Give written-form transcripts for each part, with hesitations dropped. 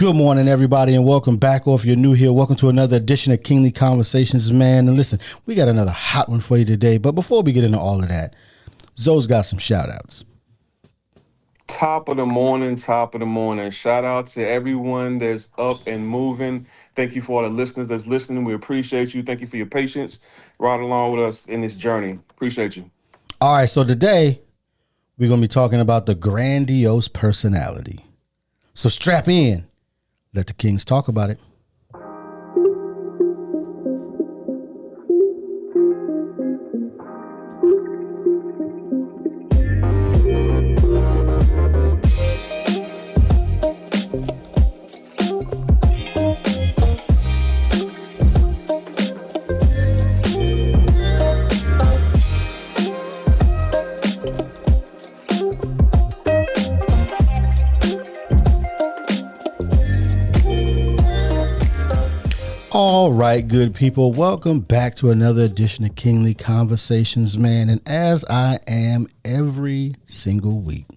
Good morning, everybody, and welcome back. Or if you're new here, welcome to another edition of Kingly Conversations, man. And listen, we got another hot one for you today. But before we get into all of that, Zoe's got some shout outs. Top of the morning. Shout out to everyone that's up and moving. Thank you for all the listeners that's listening. We appreciate you. Thank you for your patience right along with us in this journey. Appreciate you. All right, so today we're going to be talking about the grandiose personality. So strap in. Let the kings talk about it. All right, good people. Welcome back to another edition of Kingly Conversations, man. And as I am every single week,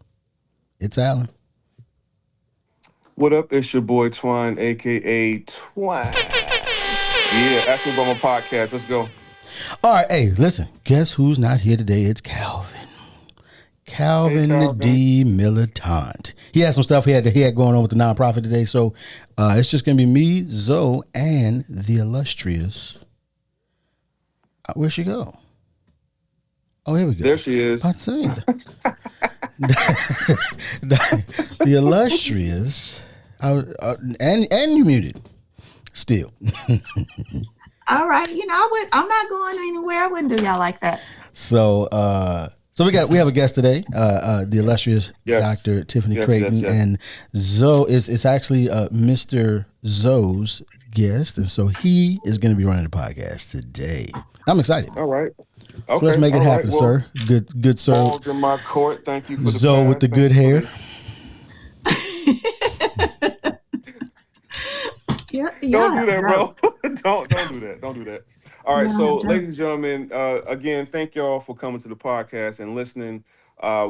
it's Alan. What up? It's your boy Twine, a.k.a. Twine. Yeah, ask me about my podcast. Let's go. All right, hey, listen. Guess who's not here today? It's Calvin. Calvin the D Militant. He had some stuff he had going on with the nonprofit today, so it's just gonna be me, Zoe, and the illustrious. Where'd she go? Oh, here we go. There she is. I'm saying the illustrious, and you muted still. All right, I'm not going anywhere. I wouldn't do y'all like that. So we have a guest today, the illustrious Dr. Tiffany Crayton, and Zoe is actually Mr. Zoe's guest, and so he is going to be running the podcast today. I'm excited. All right. Okay. So let's make it happen, sir. Good sir. Balls in my court. Thank you for the Zoe with the good hair. Don't do that, bro. Don't do that. All right, so ladies and gentlemen, again, thank y'all for coming to the podcast and listening.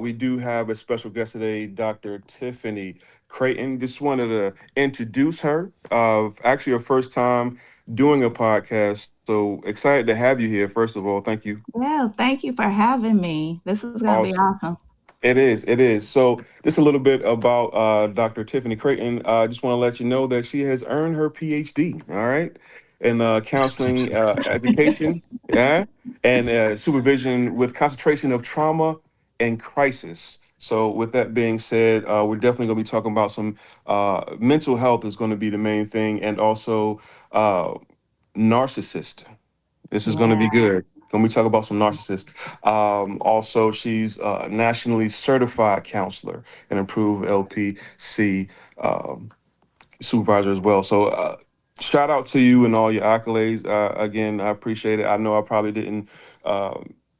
We do have a special guest today, Dr. Tiffany Crayton. Just wanted to introduce her. Actually, her first time doing a podcast. So excited to have you here, first of all. Thank you. Well, thank you for having me. This is going to be awesome. It is. So just a little bit about Dr. Tiffany Crayton. I just want to let you know that she has earned her PhD, all right? In counseling education, and supervision with concentration of trauma and crisis. So with that being said, we're definitely going to be talking about some mental health is going to be the main thing, and also narcissist. This is going to be good. When we talk about some narcissists. Also, she's a nationally certified counselor and approved LPC supervisor as well. So shout out to you and all your accolades. Again, I appreciate it. I know I probably didn't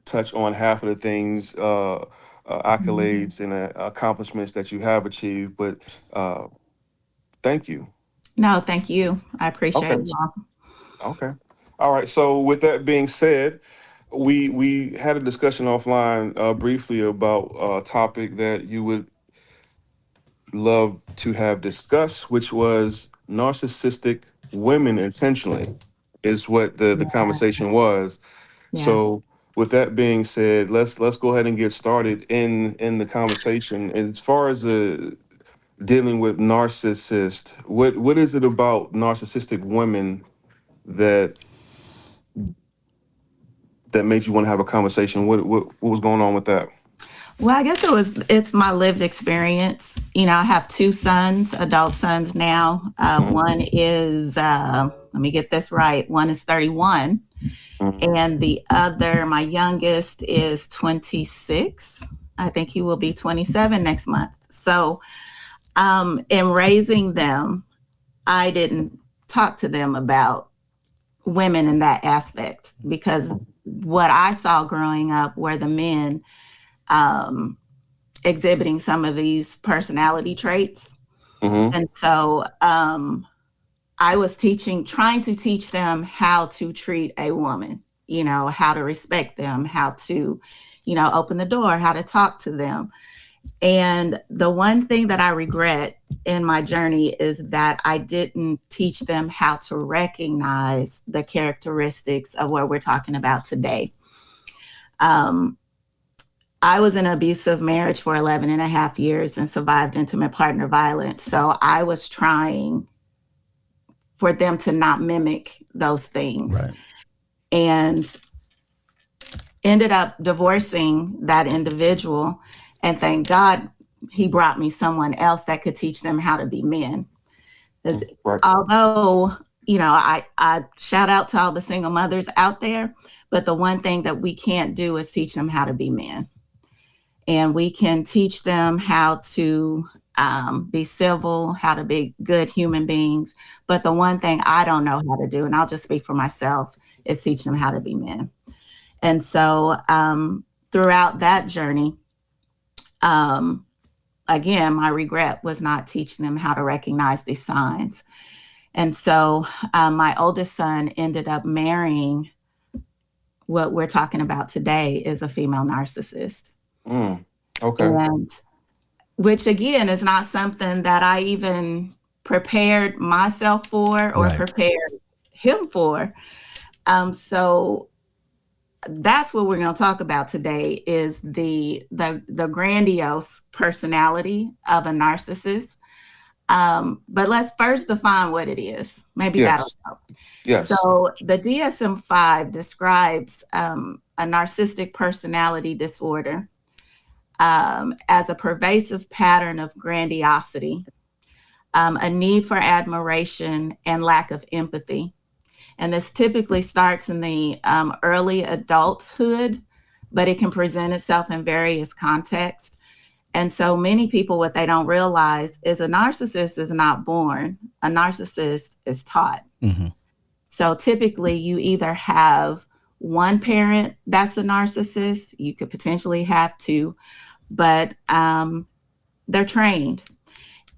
touch on half of the things, accolades and accomplishments that you have achieved, but thank you. No, thank you. I appreciate it. Okay. All right. So with that being said, we had a discussion offline briefly about a topic that you would love to have discussed, which was narcissistic women intentionally, is what the conversation was. Yeah. So with that being said, let's go ahead and get started in the conversation. As far as dealing with narcissists, what is it about narcissistic women that made you want to have a conversation? What was going on with that? Well, I guess it's my lived experience. I have two sons, adult sons now. One is, let me get this right. One is 31 and the other, my youngest, is 26. I think he will be 27 next month. So in raising them, I didn't talk to them about women in that aspect, because what I saw growing up were the men exhibiting some of these personality traits. And so I was trying to teach them how to treat a woman, how to respect them, how to, open the door, how to talk to them. And the one thing that I regret in my journey is that I didn't teach them how to recognize the characteristics of what we're talking about today. I was in an abusive marriage for 11 and a half years and survived intimate partner violence. So I was trying for them to not mimic those things. Right. And ended up divorcing that individual. And thank God he brought me someone else that could teach them how to be men. Because although, I shout out to all the single mothers out there, but the one thing that we can't do is teach them how to be men. And we can teach them how to be civil, how to be good human beings. But the one thing I don't know how to do, and I'll just speak for myself, is teach them how to be men. And so throughout that journey, again, my regret was not teaching them how to recognize these signs. And so my oldest son ended up marrying what we're talking about today is a female narcissist. Okay. And which again is not something that I even prepared myself for or prepared him for. So that's what we're going to talk about today is the grandiose personality of a narcissist. But let's first define what it is. Maybe that'll help. Yes. So the DSM-5 describes a narcissistic personality disorder as a pervasive pattern of grandiosity, a need for admiration, and lack of empathy. And this typically starts in the early adulthood, but it can present itself in various contexts. And so many people, what they don't realize is a narcissist is not born. A narcissist is taught. Mm-hmm. So typically you either have one parent that's a narcissist, you could potentially have two, but they're trained.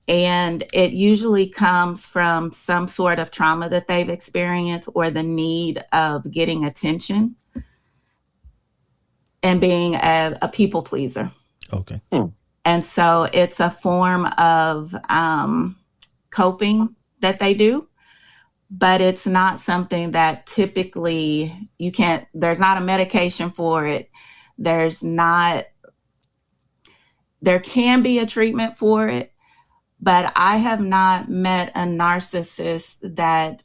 And it usually comes from some sort of trauma that they've experienced or the need of getting attention and being a people pleaser. Okay. And so it's a form of coping that they do, but it's not something that typically there's not a medication for it. There can be a treatment for it. But I have not met a narcissist that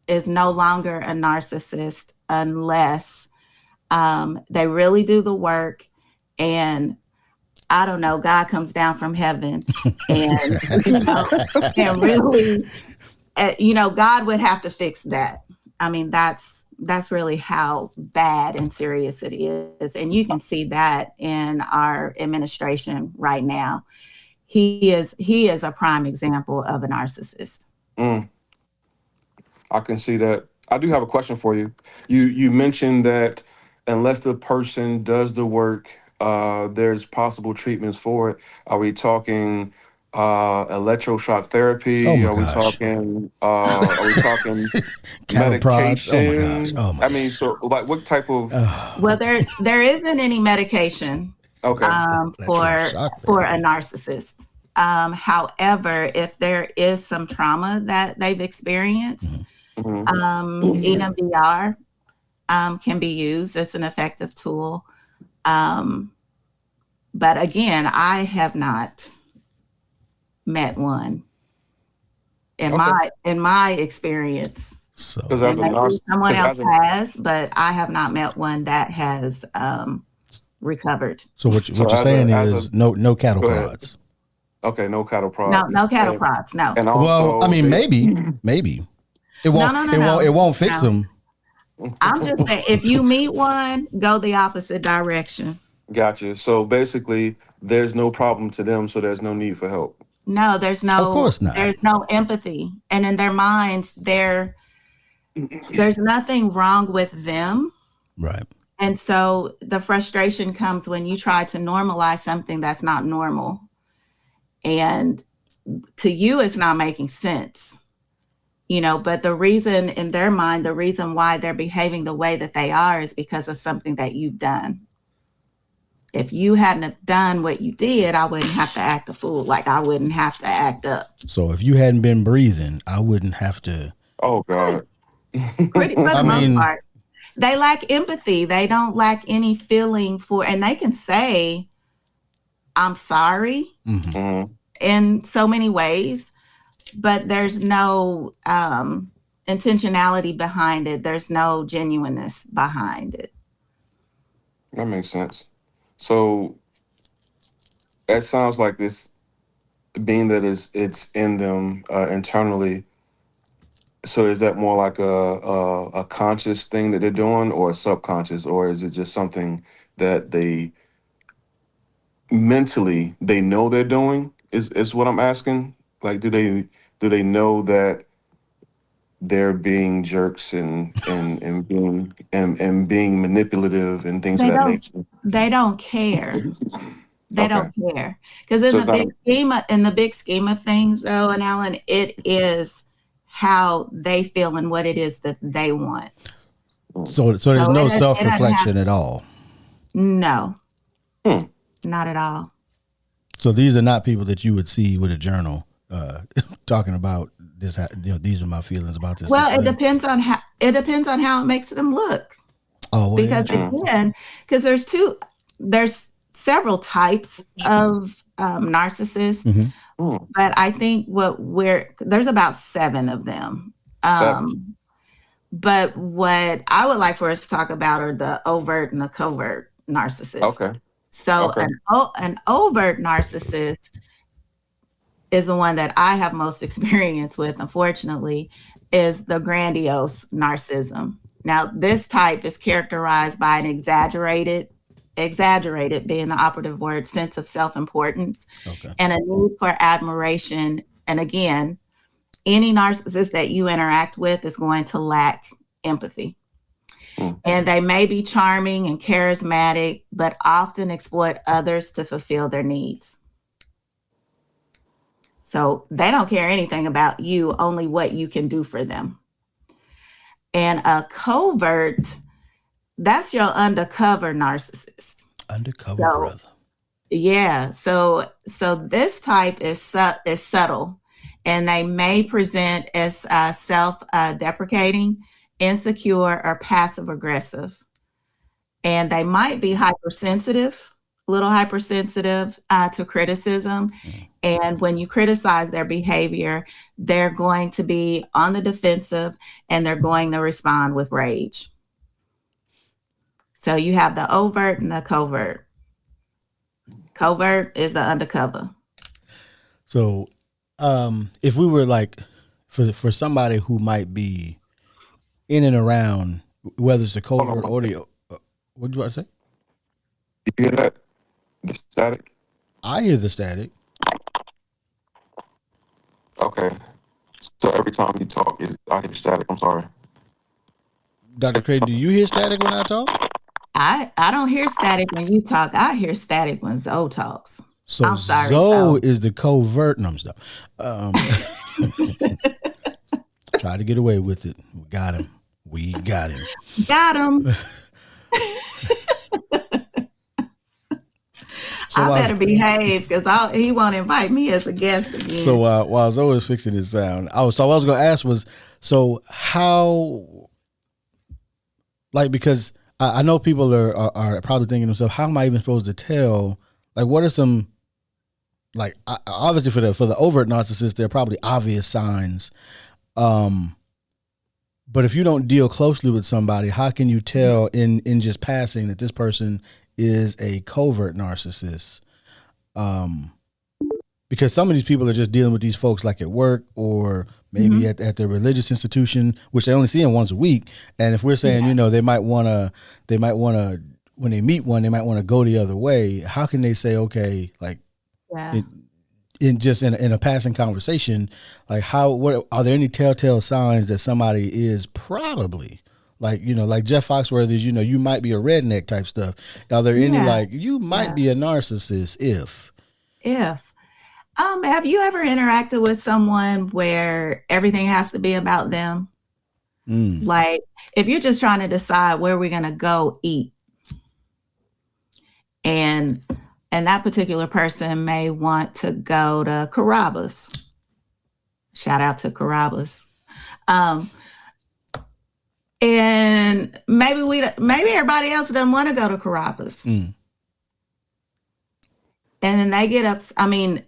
is no longer a narcissist unless they really do the work and I don't know, God comes down from heaven and, and really, God would have to fix that. I mean, that's really how bad and serious it is. And you can see that in our administration right now. He is a prime example of a narcissist. I can see that. I do have a question for you. You mentioned that unless the person does the work, there's possible treatments for it. Are we talking electroshock therapy? Oh are we talking cattle prods? medication? Oh my gosh. I mean, so like what type of Well, there isn't any medication for a narcissist. However, if there is some trauma that they've experienced, EMDR can be used as an effective tool. But again, I have not met one in my experience. So someone else has, but I have not met one that has recovered. So what you're saying is no cattle prods. Okay, no cattle prods. No cattle prods. No. And also, well, I mean, maybe it won't. No. It won't fix them. I'm just saying, if you meet one, go the opposite direction. Gotcha. So basically, there's no problem to them, so there's no need for help. No, there's no. Of course not. There's no empathy, and in their minds, there's nothing wrong with them. Right. And so the frustration comes when you try to normalize something that's not normal. And to you, it's not making sense, but the reason in their mind, the reason why they're behaving the way that they are is because of something that you've done. If you hadn't have done what you did, I wouldn't have to act a fool. Like I wouldn't have to act up. So if you hadn't been breathing, I wouldn't have to. Oh God. Pretty for the I most mean, part. They lack empathy. They don't lack any feeling for, and they can say, I'm sorry in so many ways, but there's no intentionality behind it. There's no genuineness behind it. That makes sense. So that sounds like this, being that it's in them internally. So is that more like a conscious thing that they're doing, or a subconscious, or is it just something that they mentally they know they're doing? Is what I'm asking. Like, do they know that they're being jerks and being manipulative and things of that nature? They don't care. They Okay. don't care, because in the big scheme of things, though, and Alan, it is how they feel and what it is that they want. So there's no self-reflection at all. No, not at all. So these are not people that you would see with a journal talking about this. These are my feelings about this. Well, it depends on how it makes them look. Oh, well, because again, because there's several types of narcissists, but I think there's about 7 of them. But what I would like for us to talk about are the overt and the covert narcissists. Okay. So an overt narcissist is the one that I have most experience with, unfortunately, is the grandiose narcissism. Now, this type is characterized by an exaggerated being the operative word, sense of self-importance, and a need for admiration. And again, any narcissist that you interact with is going to lack empathy. And they may be charming and charismatic, but often exploit others to fulfill their needs. So they don't care anything about you, only what you can do for them. And a covert, that's your undercover narcissist. Undercover brother. Yeah. So this type is subtle, and they may present as self-deprecating, insecure, or passive aggressive. And they might be a little hypersensitive to criticism. And when you criticize their behavior, they're going to be on the defensive, and they're going to respond with rage. So you have the overt and the covert. Covert is the undercover. So if we were like, for somebody who might be in and around, whether it's a covert audio, what do you want to say? You hear that? The static? I hear the static. Okay. So every time you talk, I hear static. I'm sorry. Dr. Crayton, do you hear static when I talk? I don't hear static when you talk. I hear static when Zoe talks. So I'm sorry, Zoe is the covert. No, I'm stuck. Try to get away with it. We got him. Got him. So I better behave, because he won't invite me as a guest again. So while Zoe was fixing his sound, what I was going to ask was, so how, like, because I know people are probably thinking to themselves, how am I even supposed to tell? Like, what are some, like, obviously for the overt narcissist, there are probably obvious signs. But if you don't deal closely with somebody, how can you tell in just passing that this person is a covert narcissist? Because some of these people are just dealing with these folks like at work, or maybe at their religious institution, which they only see them once a week. And if we're saying, they might want to, when they meet one, they might want to go the other way. How can they say, okay, like, in a passing conversation, like what are there any telltale signs that somebody is probably like Jeff Foxworthy's, you might be a redneck type stuff. Are there any like you might be a narcissist if? Have you ever interacted with someone where everything has to be about them? Like if you're just trying to decide where we're going to go eat, And that particular person may want to go to Carrabba's. Shout out to Carrabba's. And maybe everybody else doesn't want to go to Carrabba's. And then they get up. I mean,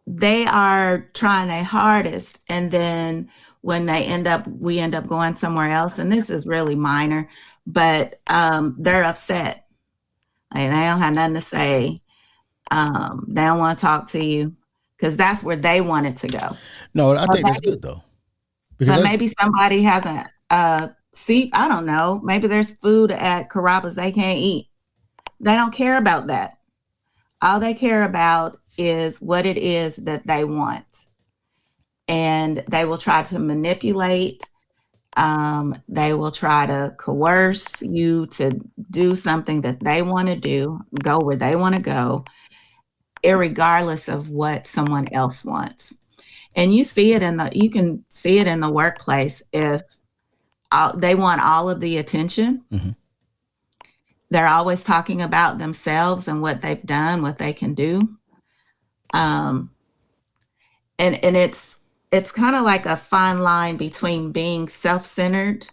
they are trying their hardest. And then when we end up going somewhere else. And this is really minor, but they're upset. Like, they don't have nothing to say. They don't want to talk to you because that's where they wanted to go. No, I think that's good though. But maybe somebody hasn't seat. I don't know. Maybe there's food at Carrabba's they can't eat. They don't care about that. All they care about is what it is that they want. And they will try to manipulate. They will try to coerce you to do something that they want to do, go where they want to go, irregardless of what someone else wants. And you can see it in the workplace. If they want all of the attention, they're always talking about themselves and what they've done, what they can do. And it's kind of like a fine line between being self-centered,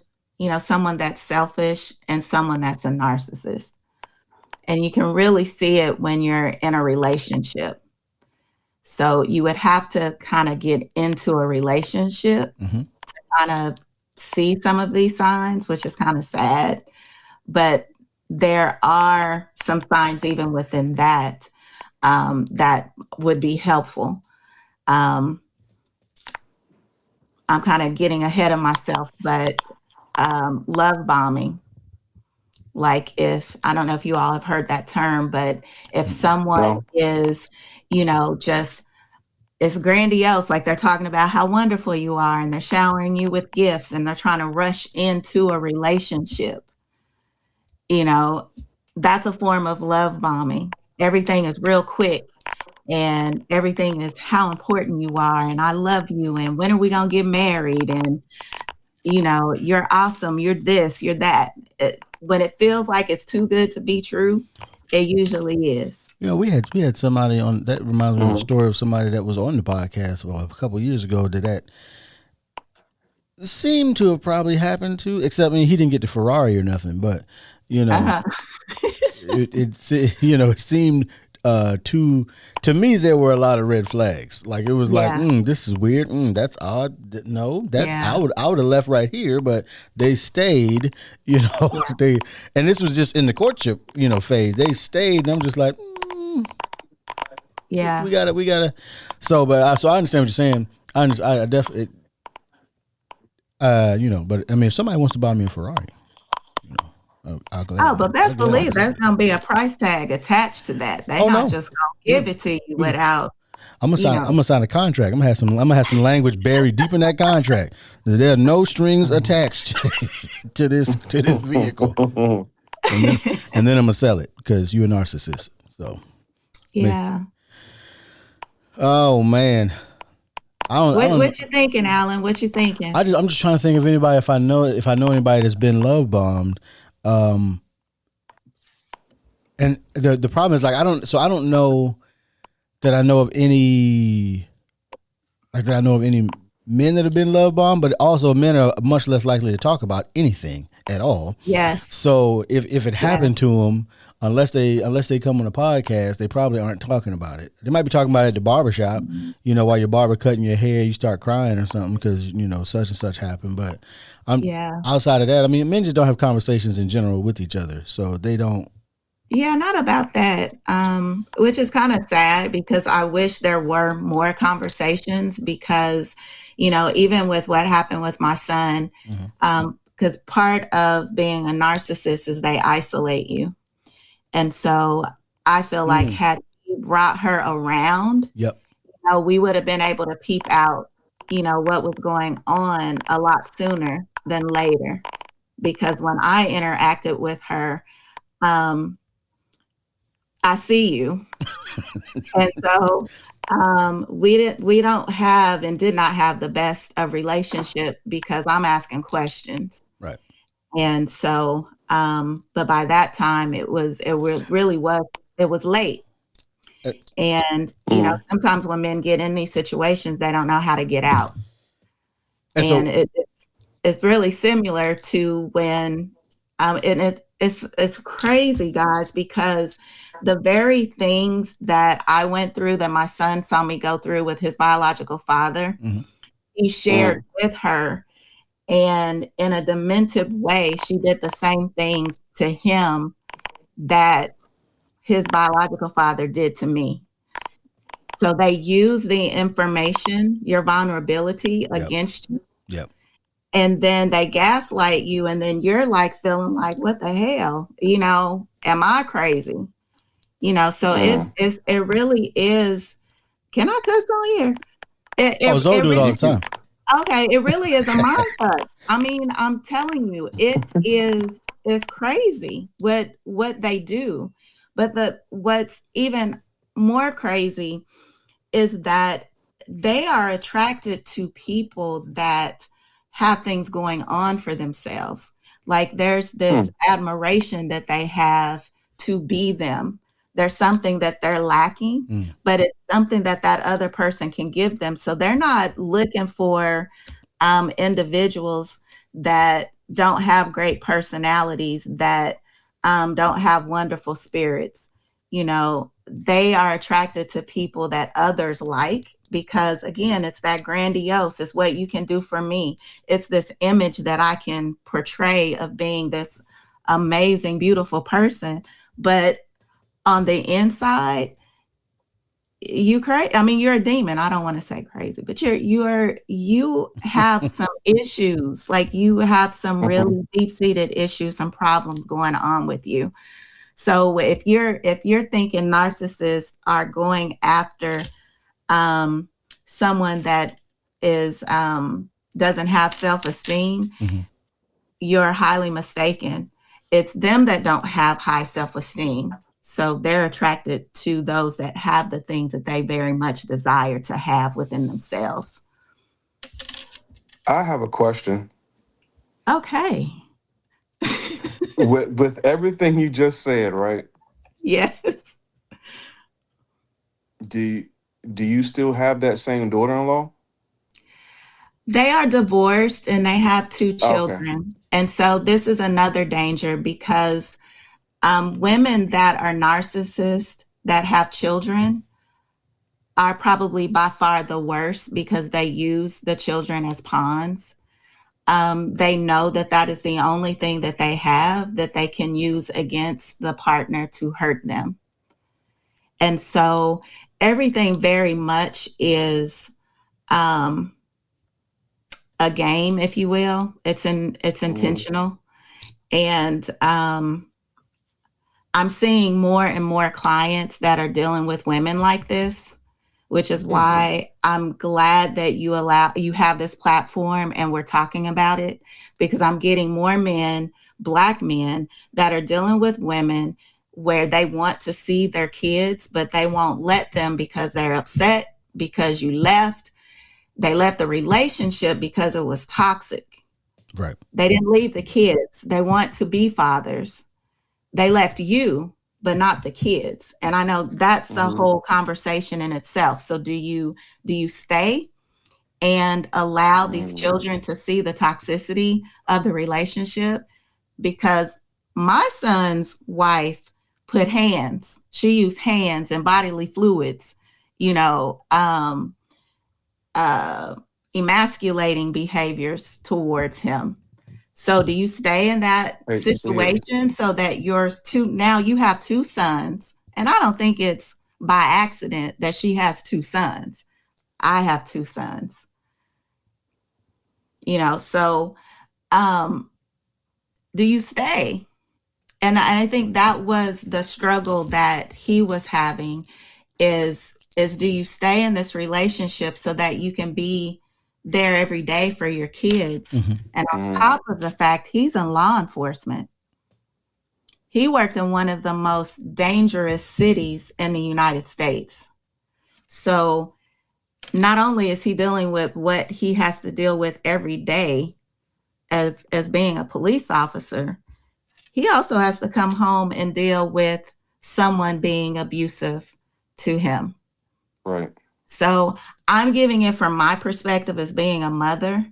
someone that's selfish, and someone that's a narcissist. And you can really see it when you're in a relationship. So you would have to kind of get into a relationship to kind of see some of these signs, which is kind of sad. But there are some signs even within that that would be helpful. I'm kind of getting ahead of myself, but love bombing. Like, I don't know if you all have heard that term, but if someone is, just, it's grandiose, like they're talking about how wonderful you are and they're showering you with gifts and they're trying to rush into a relationship, that's a form of love bombing. Everything is real quick. And everything is how important you are, and I love you, and when are we gonna get married? And you're awesome, you're this, you're that. When it feels like it's too good to be true, it usually is. We had somebody on that reminds me of a story of somebody that was on the podcast a couple of years ago that seemed to have probably happened to, except he didn't get the Ferrari or nothing, but it seemed. To me, there were a lot of red flags. Like, it was like, this is weird. That's odd. No, I would have left right here, but they stayed. And this was just in the courtship, phase. They stayed, and I'm just like, we gotta. So I understand what you're saying. I definitely, but if somebody wants to buy me a Ferrari, but best believe there's gonna be a price tag attached to that. They're not just gonna give it to you without. I'm gonna sign a contract. I'm gonna have some language buried deep in that contract. There are no strings attached to this vehicle, and then I'm gonna sell it because you're a narcissist. So oh man, what you thinking, Alan? What you thinking? I'm just trying to think of anybody if I know anybody that's been love bombed. And the problem is, like, I don't know that I know of any men that have been love bombed, but also men are much less likely to talk about anything at all. Yes. So if it happened to them, unless they come on a podcast, they probably aren't talking about it. They might be talking about it at the barbershop, while your barber cutting your hair, you start crying or something because such and such happened. But outside of that, men just don't have conversations in general with each other, so they don't. Yeah, not about that, which is kind of sad because I wish there were more conversations because, even with what happened with my son, because part of being a narcissist is they isolate you. And so I feel like had he brought her around, we would have been able to peep out, what was going on a lot sooner than later. Because when I interacted with her, I see you. And so we don't have and did not have the best of relationship because I'm asking questions. Right. And so, but by that time it really was it was late. And, sometimes when men get in these situations, they don't know how to get out. And it's really similar to when, and it's crazy, guys, because the very things that I went through, that my son saw me go through with his biological father, he shared with her. And in a demented way, she did the same things to him that his biological father did to me. So they use the information, your vulnerability, against you. Yep. And then they gaslight you. And then you're like feeling like, what the hell? Am I crazy? So it really is. Can I cuss on here? Zoe do it all the time. Okay, it really is a mindfuck. I mean, I'm telling you, it's crazy what they do. But what's even more crazy is that they are attracted to people that have things going on for themselves. Like there's this admiration that they have to be them. There's something that they're lacking, but it's something that other person can give them. So they're not looking for individuals that don't have great personalities, that don't have wonderful spirits. They are attracted to people that others like, because again, it's that grandiose. It's what you can do for me. It's this image that I can portray of being this amazing, beautiful person. But on the inside, you're a demon. I don't want to say crazy, but you have some issues. Like you have some really deep-seated issues, some problems going on with you. So if you're thinking narcissists are going after someone that is doesn't have self-esteem, you're highly mistaken. It's them that don't have high self-esteem. So they're attracted to those that have the things that they very much desire to have within themselves. I have a question. Okay. with everything you just said, right? Yes. Do you still have that same daughter-in-law? They are divorced and they have 2 children. Okay. And so this is another danger, because women that are narcissists that have children are probably by far the worst, because they use the children as pawns. They know that is the only thing that they have that they can use against the partner to hurt them. And so everything very much is a game, if you will. It's intentional. And I'm seeing more and more clients that are dealing with women like this, which is why I'm glad that you have this platform and we're talking about it, because I'm getting more men, Black men, that are dealing with women where they want to see their kids, but they won't let them because they're upset because you left. They left the relationship because it was toxic. Right. They didn't leave the kids. They want to be fathers. They left you, but not the kids. And I know that's a whole conversation in itself. So do you stay and allow these children to see the toxicity of the relationship? Because my son's wife put hands. She used hands and bodily fluids, emasculating behaviors towards him. So do you stay in that situation so that now you have 2 sons? And I don't think it's by accident that she has 2 sons. I have 2 sons. So do you stay? And I think that was the struggle that he was having, is do you stay in this relationship so that you can be there every day for your kids? And on top of the fact, he's in law enforcement. He worked in one of the most dangerous cities in the United States. So not only is he dealing with what he has to deal with every day as being a police officer, he also has to come home and deal with someone being abusive to him. Right. So I'm giving it from my perspective as being a mother.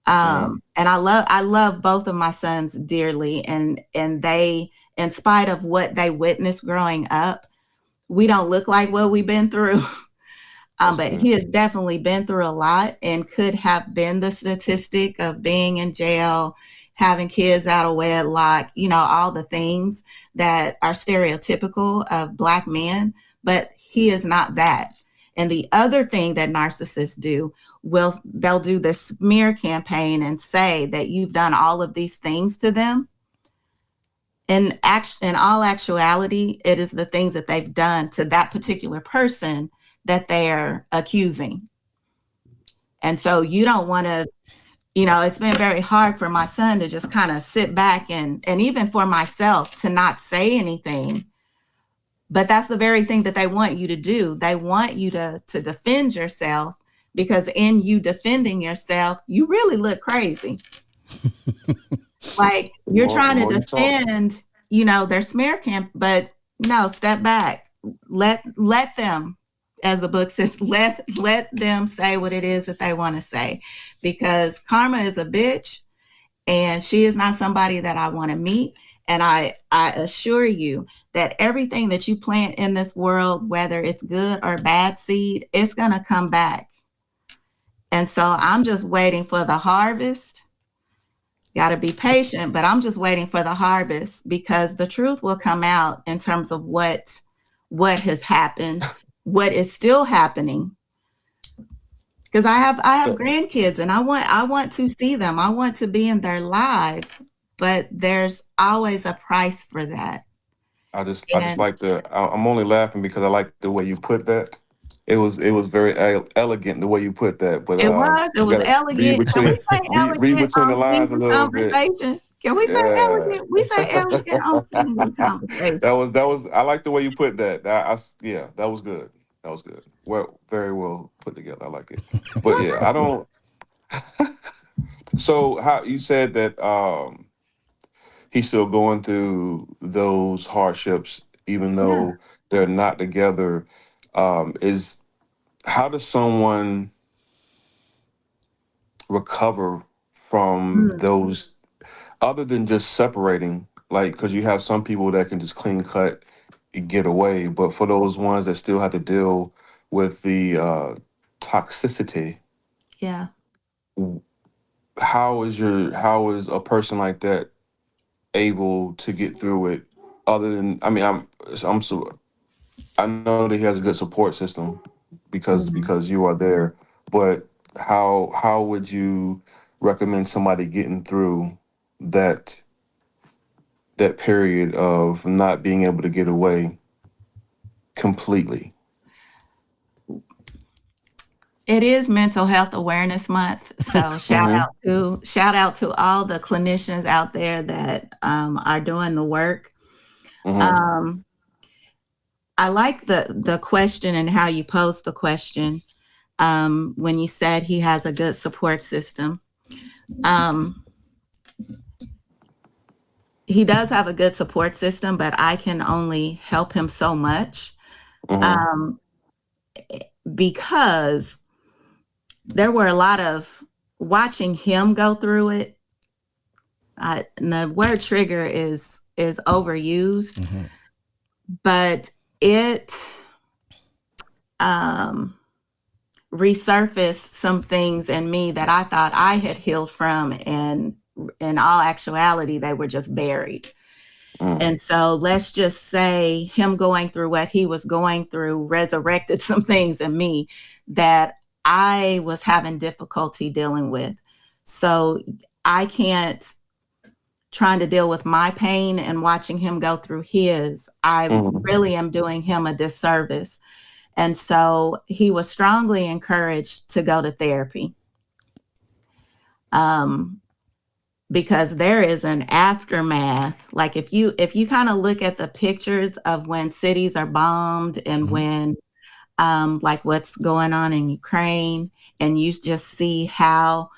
And I love both of my sons dearly, and they, in spite of what they witnessed growing up, we don't look like what we've been through. But he has definitely been through a lot and could have been the statistic of being in jail, having kids out of wedlock, all the things that are stereotypical of Black men, but he is not that. And the other thing that narcissists do, they'll do this smear campaign and say that you've done all of these things to them. In all actuality, it is the things that they've done to that particular person that they're accusing. And so you don't want to, it's been very hard for my son to just kind of sit back and even for myself to not say anything. But that's the very thing that they want you to do. They want you to defend yourself, because in you defending yourself, you really look crazy. Like you're trying to defend, their smear camp, but no, step back. Let them, as the book says, let them say what it is that they want to say, because Karma is a bitch and she is not somebody that I want to meet. And I assure you that everything that you plant in this world, whether it's good or bad seed, it's going to come back. And so I'm just waiting for the harvest. Got to be patient, but I'm just waiting for the harvest, because the truth will come out in terms of what has happened, what is still happening. Because I have grandkids and I want to see them. I want to be in their lives, but there's always a price for that. I just like I'm only laughing because I like the way you put that. It was very elegant the way you put that. But it was elegant. Can we say elegant read between the lines a little bit. Can we say elegant? We say elegant on Single Conversation. That was. I like the way you put that. That was good. That was good. Well, very well put together. I like it. But yeah, I don't. So how you said that he's still going through those hardships, even though they're not together. How does someone recover from those, other than just separating? Like, because you have some people that can just clean cut and get away, but for those ones that still have to deal with the toxicity, how is a person like that able to get through it? Other than, I know that he has a good support system because you are there, but how would you recommend somebody getting through that period of not being able to get away completely? It is Mental Health Awareness Month, so shout out to all the clinicians out there that are doing the work. I like the question and how you posed the question when you said he has a good support system. He does have a good support system, but I can only help him so much because there were a lot of watching him go through it. And the word trigger is overused, but it resurfaced some things in me that I thought I had healed from, and in all actuality, they were just buried. And so let's just say him going through what he was going through resurrected some things in me that I was having difficulty dealing with. So I can't, trying to deal with my pain and watching him go through his, I really am doing him a disservice. And so he was strongly encouraged to go to therapy. Because there is an aftermath. Like if you kind of look at the pictures of when cities are bombed and when like what's going on in Ukraine, and you just see how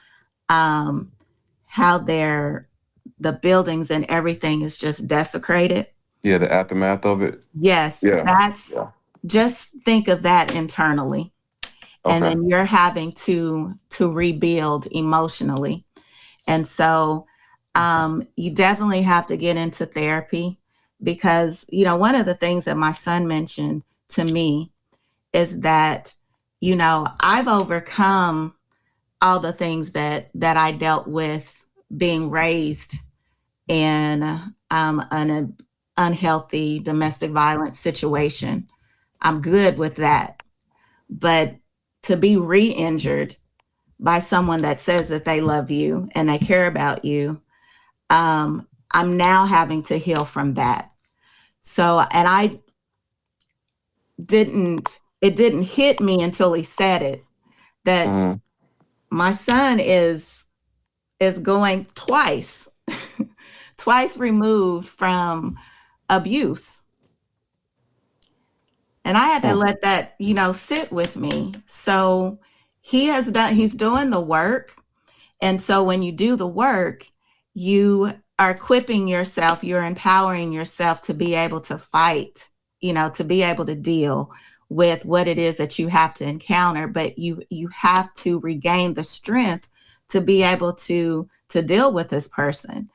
the buildings and everything is just desecrated. Yeah, the aftermath of it. Yes, Yeah. that's Yeah. just think of that internally. And Okay. then you're having to rebuild emotionally. And so you definitely have to get into therapy because, you know, one of the things that my son mentioned to me is that, you know, I've overcome all the things that I dealt with being raised in an unhealthy domestic violence situation. I'm good with that. But to be re-injured by someone that says that they love you and they care about you, I'm now having to heal from that. So, and it didn't hit me until he said it, that my son is going twice, twice removed from abuse. And I had to let that, you know, sit with me. So he's doing the work. And so when you do the work, you are equipping yourself, you're empowering yourself to be able to fight, you know, to be able to deal with what it is that you have to encounter. But you have to regain the strength to be able to deal with this person.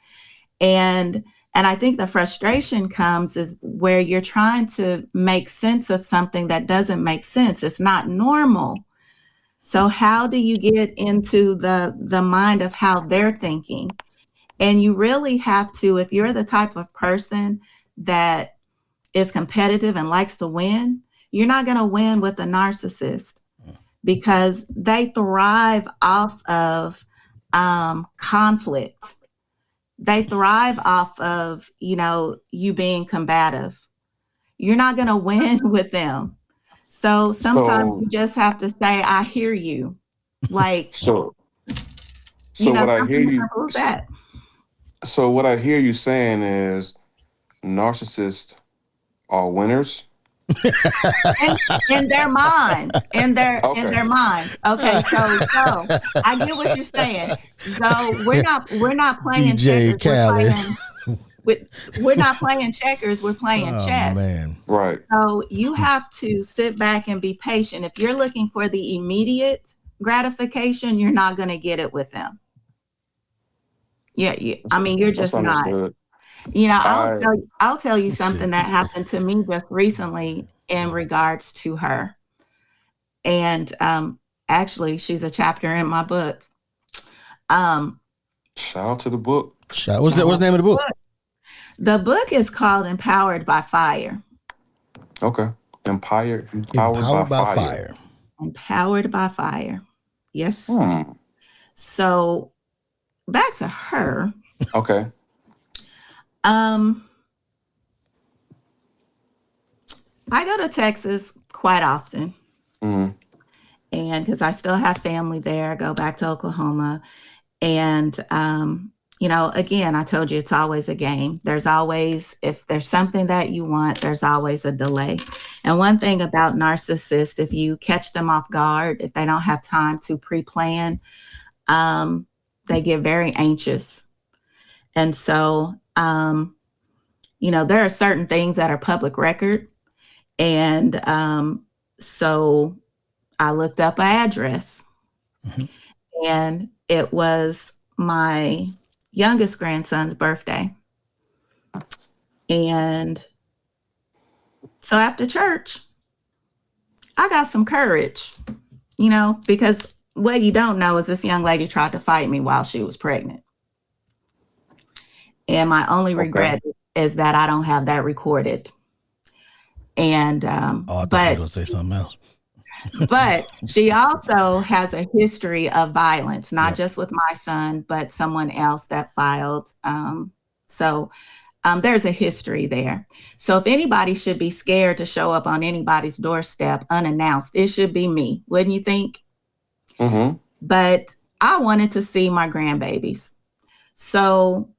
And I think the frustration comes is where you're trying to make sense of something that doesn't make sense. It's not normal. So how do you get into the mind of how they're thinking? And you really have to, if you're the type of person that is competitive and likes to win, you're not going to win with a narcissist because they thrive off of conflict. They thrive off of, you know, you being combative. You're not going to win with them. So sometimes you just have to say, I hear you. Like, So you know, what I hear something as you simple as that. so what I hear you saying is narcissists are winners. In their minds, in their Okay. minds. Okay, so I get what you're saying. So we're not playing DJ checkers. Khaled. We're not playing checkers. We're playing Oh chess. man. Right. So you have to sit back and be patient. If you're looking for the immediate gratification, you're not going to get it with them. Yeah, I mean, you're That's just not. understood. You know, I I'll tell you something that happened to me just recently in regards to her. And actually, she's a chapter in my book. shout out to the book. What's the name of the book? The book is called Empowered by Fire. Okay. Empowered by fire. Empowered by Fire. Yes. So back to her. Okay. I go to Texas quite often. And because I still have family there, I go back to Oklahoma. And, you know, again, I told you it's always a game. There's always, if there's something that you want, there's always a delay. And one thing about narcissists, if you catch them off guard, if they don't have time to pre-plan, they get very anxious. And so, you know, there are certain things that are public record. And so I looked up an address and it was my youngest grandson's birthday. And so after church, I got some courage, you know, because what you don't know is this young lady tried to fight me while she was pregnant. And my only regret is that I don't have that recorded. And I thought you were gonna say something else. But she also has a history of violence, not just with my son, but someone else that filed. So there's a history there. So if anybody should be scared to show up on anybody's doorstep unannounced, it should be me, wouldn't you think? But I wanted to see my grandbabies. So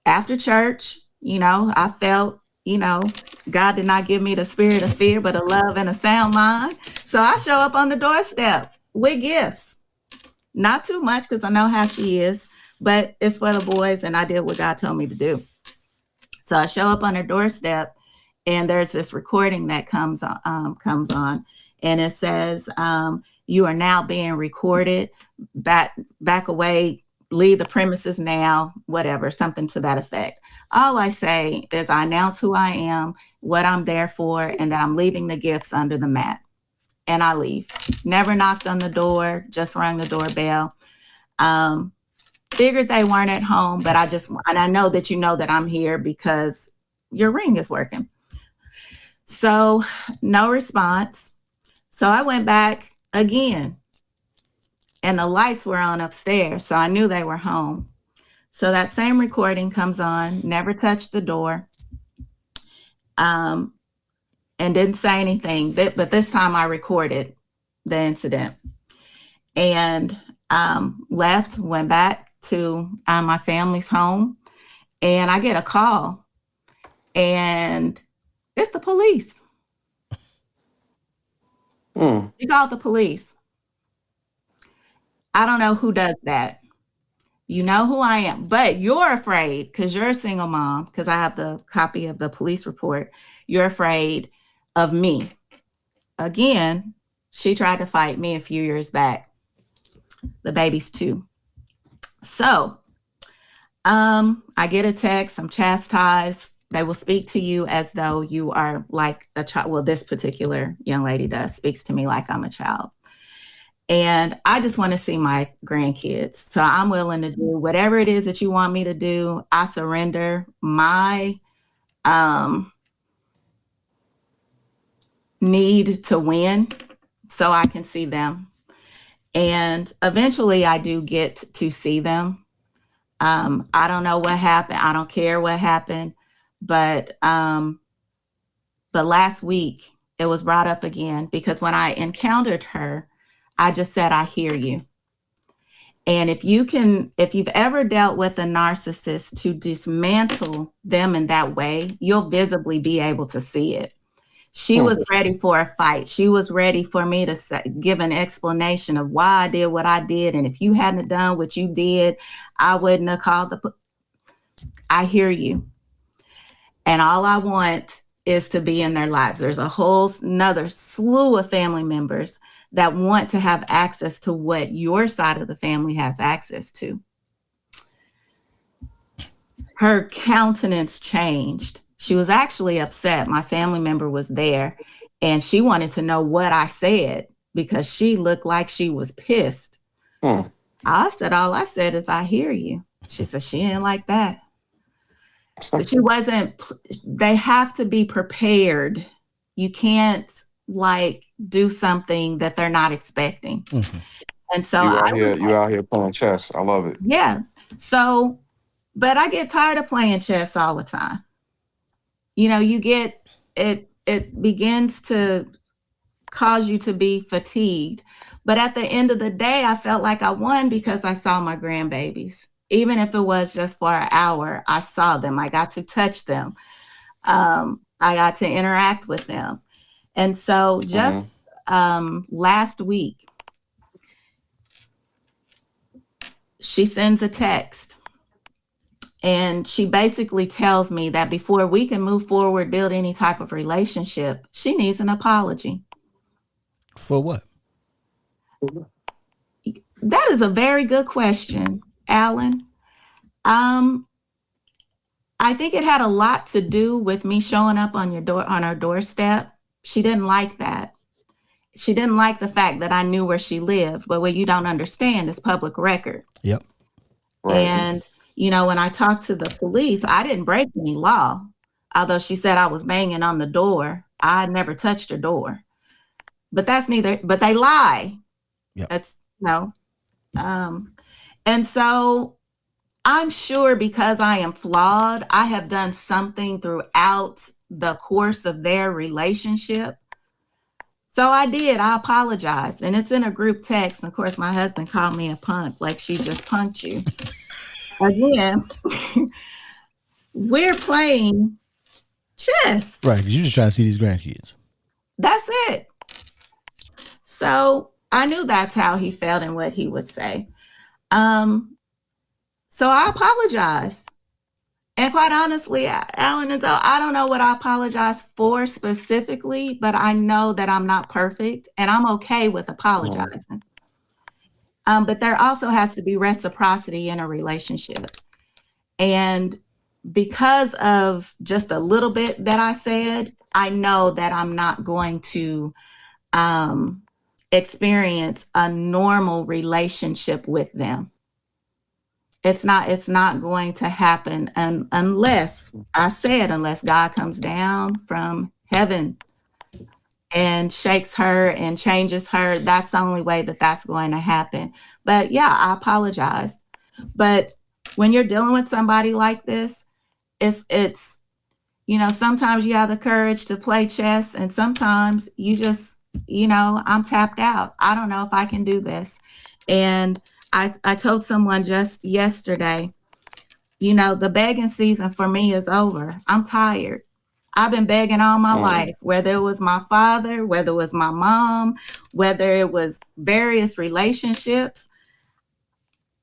after church, you know, I felt, you know, God did not give me the spirit of fear, but a love and a sound mind. So I show up on the doorstep with gifts. Not too much because I know how she is, but it's for the boys and I did what God told me to do. So I show up on her doorstep, and there's this recording that comes on, and it says, "You are now being recorded. Back away. Leave the premises now." Whatever, something to that effect. All I say is I announce who I am, what I'm there for, and that I'm leaving the gifts under the mat. And I leave. Never knocked on the door, just rang the doorbell. Figured they weren't at home, but I know that you know that I'm here because your ring is working. So no response. So I went back again, and the lights were on upstairs, so I knew they were home. So that same recording comes on, never touched the door, and didn't say anything. But this time I recorded the incident, and left, went back to my family's home, and I get a call, and it's the police. You called the police. I don't know who does that. You know who I am, but you're afraid because you're a single mom, because I have the copy of the police report. You're afraid of me. Again, she tried to fight me a few years back. The baby's 2. So I get a text, I'm chastised. They will speak to you as though you are like a child. Well, this particular young lady speaks to me like I'm a child. And I just want to see my grandkids. So I'm willing to do whatever it is that you want me to do. I surrender my need to win so I can see them. And eventually I do get to see them. I don't know what happened. I don't care what happened. But last week it was brought up again because when I encountered her, I just said, I hear you. And if you've ever dealt with a narcissist, to dismantle them in that way, you'll visibly be able to see it. She was ready for a fight. She was ready for me to give an explanation of why I did what I did. And if you hadn't done what you did, I wouldn't have called I hear you. And all I want is to be in their lives. There's a whole another slew of family members that want to have access to what your side of the family has access to. Her countenance changed. She was actually upset. My family member was there, and she wanted to know what I said because she looked like she was pissed. I said, all I said is, I hear you. She said she didn't like that. So she wasn't, they have to be prepared. You can't do something that they're not expecting. Mm-hmm. And so you're out here playing chess. I love it. Yeah. So, but I get tired of playing chess all the time. You get, it begins to cause you to be fatigued. But at the end of the day, I felt like I won because I saw my grandbabies. Even if it was just for an hour, I saw them. I got to touch them. I got to interact with them. And so just last week, she sends a text. And she basically tells me that before we can move forward, build any type of relationship, she needs an apology. For what? That is a very good question, Alan. I think it had a lot to do with me showing up on her doorstep. She didn't like that. She didn't like the fact that I knew where she lived. But what you don't understand is public record. Yep. Right. And when I talked to the police, I didn't break any law. Although she said I was banging on the door, I never touched her door. But but they lie. Yep. That's and so I'm sure because I am flawed, I have done something throughout the course of their relationship. So I apologized, and it's in a group text. And of course, my husband called me a punk, like she just punked you. Again, we're playing chess. Right, because you're just trying to see these grandkids. That's it. So I knew that's how he felt and what he would say. So I apologized. And quite honestly, Alan and Zoe, I don't know what I apologize for specifically, but I know that I'm not perfect and I'm okay with apologizing. But there also has to be reciprocity in a relationship. And because of just a little bit that I said, I know that I'm not going to experience a normal relationship with them. It's not going to happen unless God comes down from heaven and shakes her and changes her. That's the only way that that's going to happen. But yeah, I apologize. But when you're dealing with somebody like this, it's sometimes you have the courage to play chess, and sometimes you just, I'm tapped out. I don't know if I can do this. And I told someone just yesterday, the begging season for me is over. I'm tired. I've been begging all my life, whether it was my father, whether it was my mom, whether it was various relationships.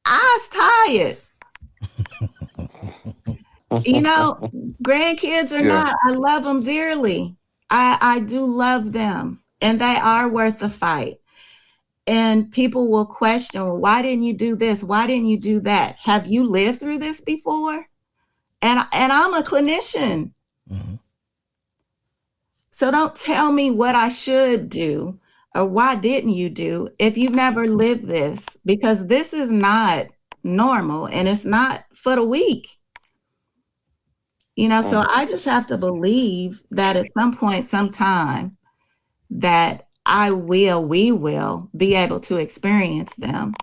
I was tired. Grandkids or not, I love them dearly. I do love them, and they are worth the fight. And people will question, well, why didn't you do this? Why didn't you do that? Have you lived through this before? And I'm a clinician. Mm-hmm. So don't tell me what I should do or why didn't you do if you've never lived this, because this is not normal and it's not for the weak. So I just have to believe that at some point, sometime, that we will be able to experience them.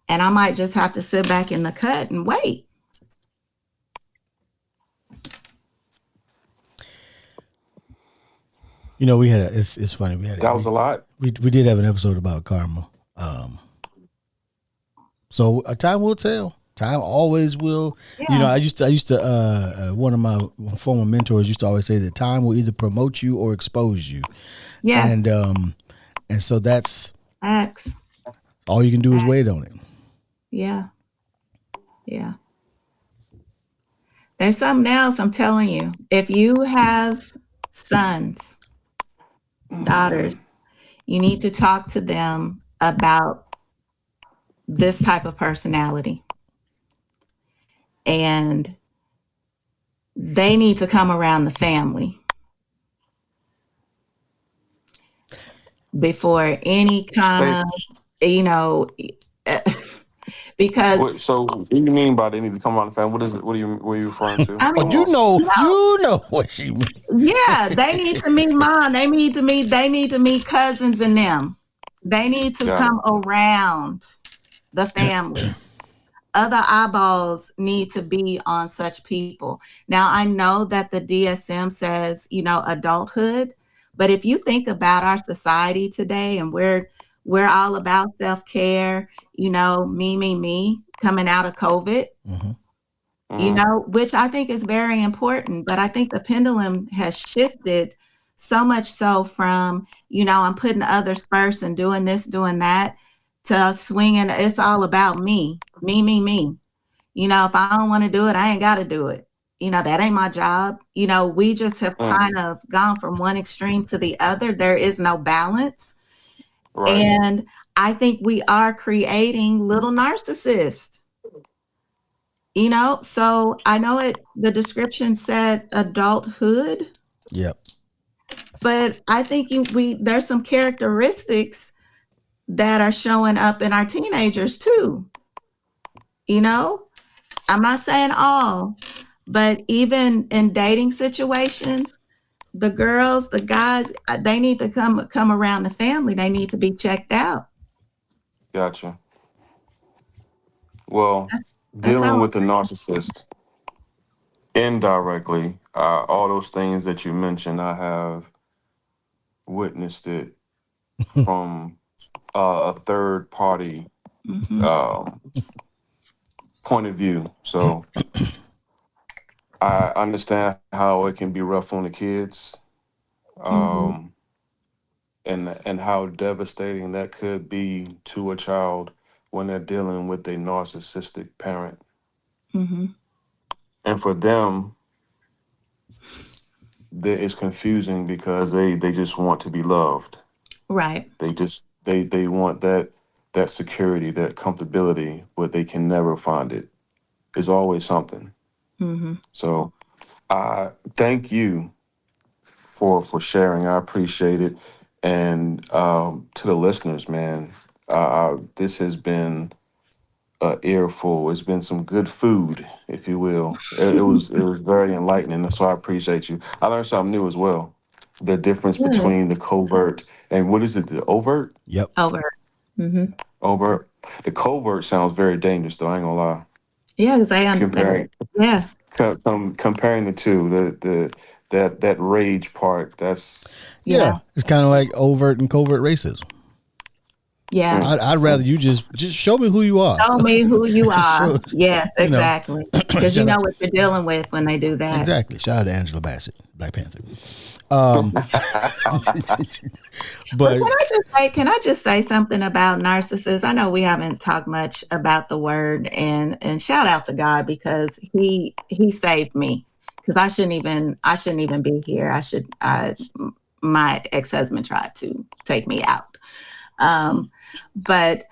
And I might just have to sit back in the cut and wait. We had it's funny. That was a lot. We did have an episode about karma. So time will tell. Time always will. Yeah. I used to one of my former mentors used to always say that time will either promote you or expose you. Yeah. And so that's X. all you can do is wait on it. Yeah. Yeah. There's something else I'm telling you. If you have sons, daughters, you need to talk to them about this type of personality. And they need to come around the family before any kind of, because. So what do you mean by they need to come around the family? What is it? What are you referring to? I mean, you know what she means. Yeah, they need to meet mom. They need to meet cousins and them. They need to come around the family. Other eyeballs need to be on such people. Now, I know that the DSM says, adulthood, but if you think about our society today, and we're all about self-care, me, coming out of COVID, which I think is very important. But I think the pendulum has shifted so much so from, I'm putting others first and doing this, doing that, to swinging. It's all about me. If I don't want to do it, I ain't got to do it. That ain't my job. We just have kind of gone from one extreme to the other. There is no balance. Right. And I think we are creating little narcissists. So I know the description said adulthood. Yep. But I think there's some characteristics that are showing up in our teenagers too. I'm not saying all, but even in dating situations, the girls, the guys, they need to come around the family. They need to be checked out. Gotcha. Well, dealing with the narcissist indirectly, all those things that you mentioned, I have witnessed it from a third party point of view. So I understand how it can be rough on the kids, and how devastating that could be to a child when they're dealing with a narcissistic parent. And for them, it's confusing because they just want to be loved. Right. They want that security, that comfortability, but they can never find it. There's always something. Mm-hmm. So I thank you for sharing. I appreciate it. And to the listeners, man, this has been an earful. It's been some good food, if you will. It was very enlightening. So I appreciate you. I learned something new as well. The difference Good. between the covert and what is it? The overt? Yep. Over. Mm-hmm. Overt. The covert sounds very dangerous, though. I ain't gonna lie. Yeah, because Comparing yeah. comparing the two, that rage part. That's Yeah. It's kind of like overt and covert racism. Yeah. I'd rather you just show me who you are. Tell me who you are. Yes, you know. exactly. Because you know what you're dealing with when they do that. Exactly. Shout out to Angela Bassett, Black Panther. But But can I just say something about narcissists? I know we haven't talked much about the word, and shout out to God because he saved me, because I shouldn't even be here. My ex-husband tried to take me out. But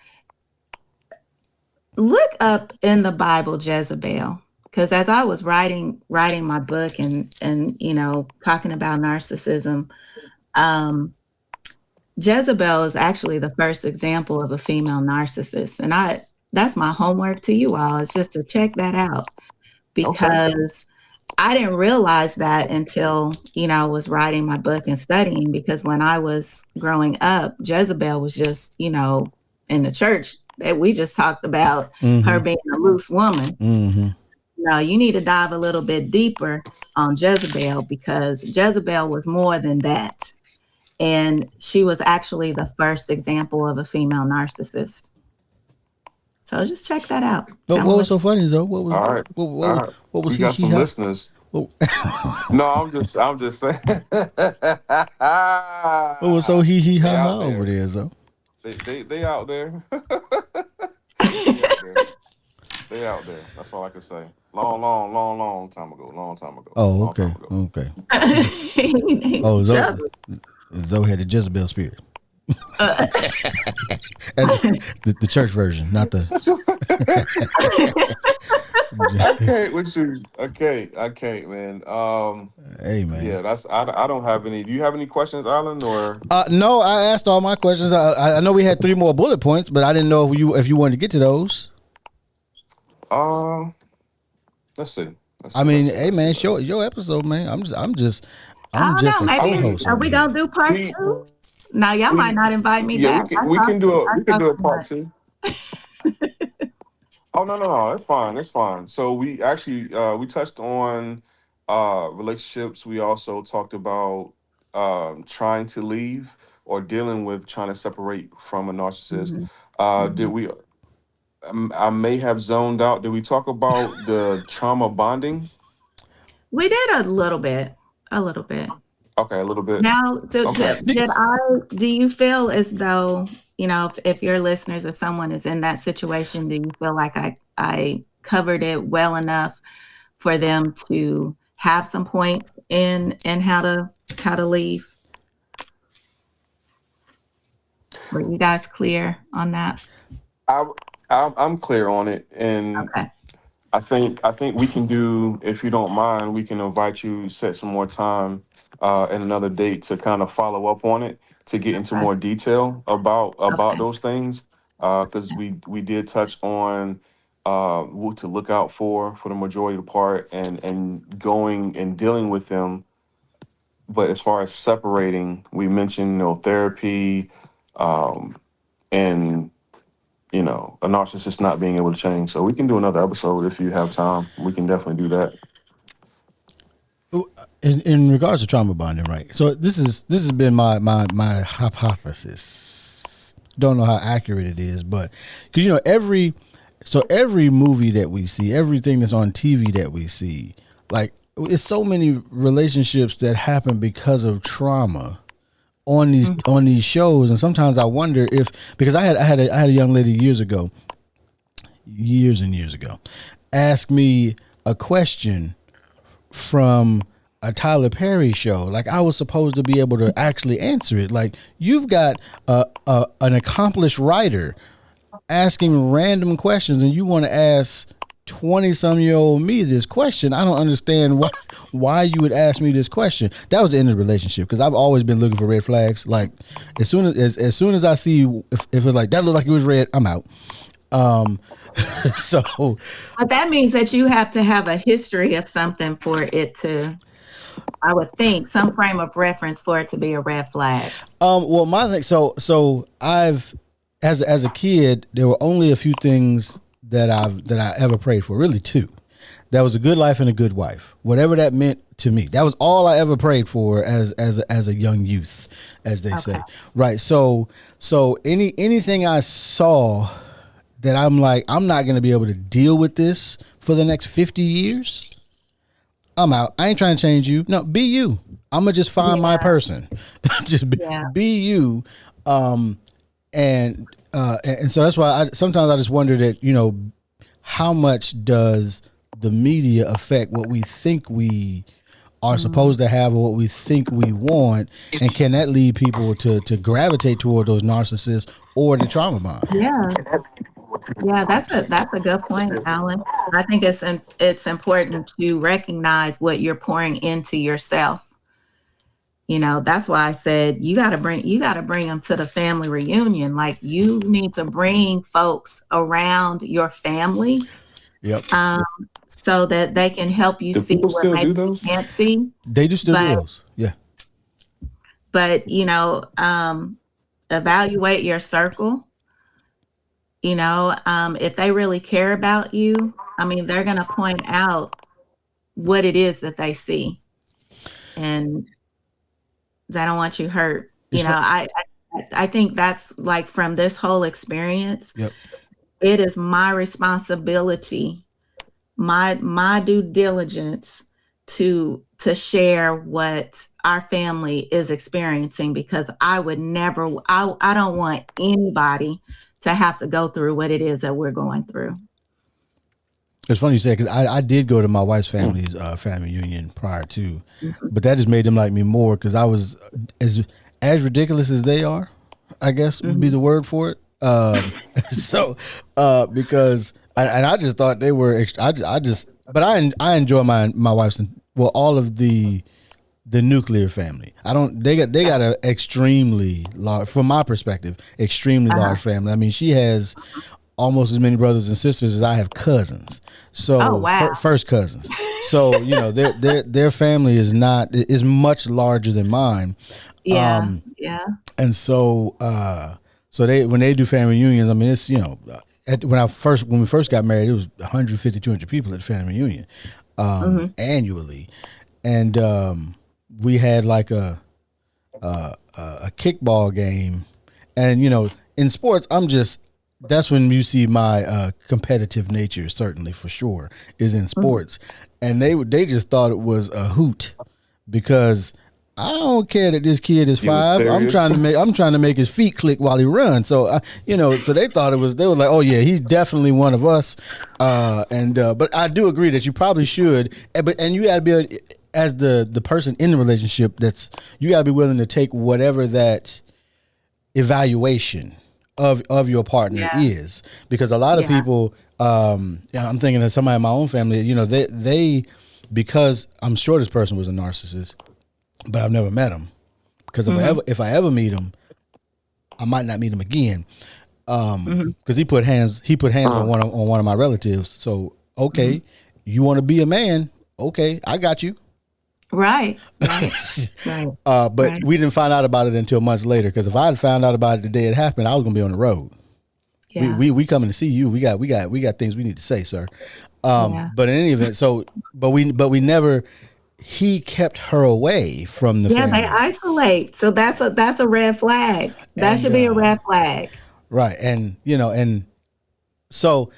look up in the Bible Jezebel, because as I was writing my book and talking about narcissism, Jezebel is actually the first example of a female narcissist, and that's my homework to you all, is just to check that out, because I didn't realize that until I was writing my book and studying, because when I was growing up, Jezebel was just in the church that we just talked about, her being a loose woman. No, you need to dive a little bit deeper on Jezebel, because Jezebel was more than that. And she was actually the first example of a female narcissist. So just check that out. what was so funny though? What was all right. what was We got some listeners. No, I'm just saying. What was so he ha ha over there, though? They out there. They out there. That's all I can say. Long time ago. Oh, okay. Okay. Oh, Zoe had the Jezebel spirit. The church version, not the. I can't with you. I can't, man. Hey, man. Yeah, that's. I don't have any. Do you have any questions, Alan? Or no, I asked all my questions. I know we had 3 more bullet points, but I didn't know if you wanted to get to those. Let's see. I mean, hey, man, your episode, man. I'm just a co-host. Are we gonna do part 2? Now y'all might not invite me back. We can do a part 2. Oh no, it's fine. So we actually we touched on relationships. We also talked about trying to leave or dealing with trying to separate from a narcissist. Did we? I may have zoned out. Did we talk about the trauma bonding? We did a little bit. Okay, a little bit. Now, do you feel as though, if your listeners, if someone is in that situation, do you feel like I covered it well enough for them to have some points in how to leave? Were you guys clear on that? I'm clear on it, and okay. I think we can do, if you don't mind, we can invite you, set some more time and another date to kind of follow up on it, to get into more detail about those things, because we did touch on what to look out for the majority of the part, and going and dealing with them. But as far as separating, we mentioned therapy, and a narcissist not being able to change. So we can do another episode if you have time. We can definitely do that. In regards to trauma bonding, right? So this has been my hypothesis. Don't know how accurate it is, but because every movie that we see, everything that's on TV that we see, like it's so many relationships that happen because of trauma on these shows. And sometimes I wonder if, because I had a young lady years and years ago ask me, a question from a Tyler Perry show. Like I was supposed to be able to actually answer it. Like you've got an accomplished writer asking random questions, and you want to ask 20-some-year-old me this question. I don't understand why you would ask me this question. That was the end of the relationship because I've always been looking for red flags. Like as soon as I see if it's like that looked like it was red, I'm out. So but that means that you have to have a history of something for it to, I would think, some frame of reference for it to be a red flag. Well, my thing. So I've as a kid, there were only a few things that I ever prayed for. Really, two. That was a good life and a good wife. Whatever that meant to me. That was all I ever prayed for as a young youth, as they say. Right. So anything I saw that I'm like, I'm not going to be able to deal with this for the next 50 years. I'm out. I ain't trying to change you. No, be you. I'm going to just find my person. Just be you. And so that's why sometimes I just wonder that, you know, how much does the media affect what we think we are supposed to have or what we think we want, and can that lead people to gravitate toward those narcissists or the trauma bond? Yeah, that's a good point, Alan. I think it's important to recognize what you're pouring into yourself. You know, that's why I said you got to bring them to the family reunion. Like you need to bring folks around your family. Yep. So that they can help you see what maybe you can't see. They do still do those. Yeah. But, you know, evaluate your circle. You know, if they really care about you, I mean, they're going to point out what it is that they see. And they don't want you hurt. You know, I think that's like from this whole experience, it is my responsibility, my due diligence to share what our family is experiencing, because I would never, I don't want anybody to have to go through what it is that we're going through. It's funny you say, because I did go to my wife's family's family reunion prior to, but that just made them like me more, because I was as ridiculous as they are, I guess would be the word for it. Because I just thought they were. But I enjoy my wife's, well, all of the nuclear family. They got a extremely large, from my perspective, extremely large family. I mean, she has almost as many brothers and sisters as I have cousins. So first cousins. So, you know, their family is much larger than mine. Yeah. And so when they do family reunions, I mean, it's, you know, when we first got married, it was 150, 200 people at the family reunion annually. And we had like a kickball game. And, you know, in sports, that's when you see my competitive nature, certainly, for sure, is in sports. And they just thought it was a hoot, because I don't care that this kid is 5. I'm trying to make his feet click while he runs. So so they thought they were like, oh yeah, he's definitely one of us. But I do agree that you probably should, and you got to be as the person in the relationship, you got to be willing to take whatever that evaluation of your partner is, because a lot of people, I'm thinking of somebody in my own family, you know, they because I'm sure this person was a narcissist, but I've never met him, because if I ever meet him, I might not meet him again, because he put hands on one of my relatives. So okay, you want to be a man? Okay, I got you. Right. But we didn't find out about it until months later, because if I had found out about it the day it happened, I was gonna be on the road. Yeah. We coming to see you. We got things we need to say, sir. But in any event, but we never. He kept her away from the family. Yeah, they isolate. So that's a red flag. That should be a red flag. Right, and so.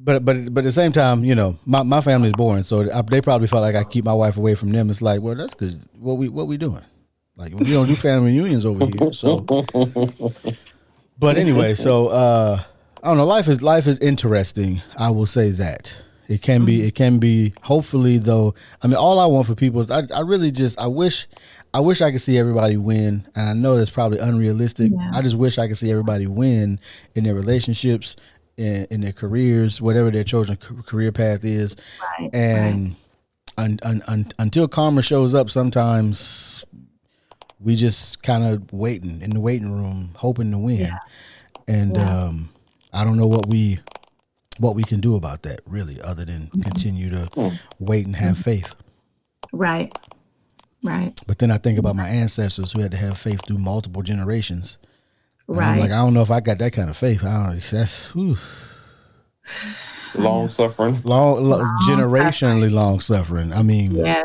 But at the same time, you know, my family is boring, so they probably felt like I keep my wife away from them. It's like, well, that's because what we doing? Like, we don't do family reunions over here. So, but anyway, so I don't know. Life is interesting. I will say that It can be. It can be. Hopefully, though. I mean, all I want for people is I really just I wish I could see everybody win. And I know that's probably unrealistic. Yeah. I just wish I could see everybody win in their relationships, in their careers, whatever their chosen career path is. Right. And until karma shows up, sometimes we just kind of waiting in the waiting room, hoping to win. Yeah. And I don't know what we can do about that, really, other than continue to wait and have faith. Right. Right. But then I think about my ancestors who had to have faith through multiple generations. And Right. I'm like, I don't know if I got that kind of faith. That's Long suffering. generationally long suffering. I mean, Yeah.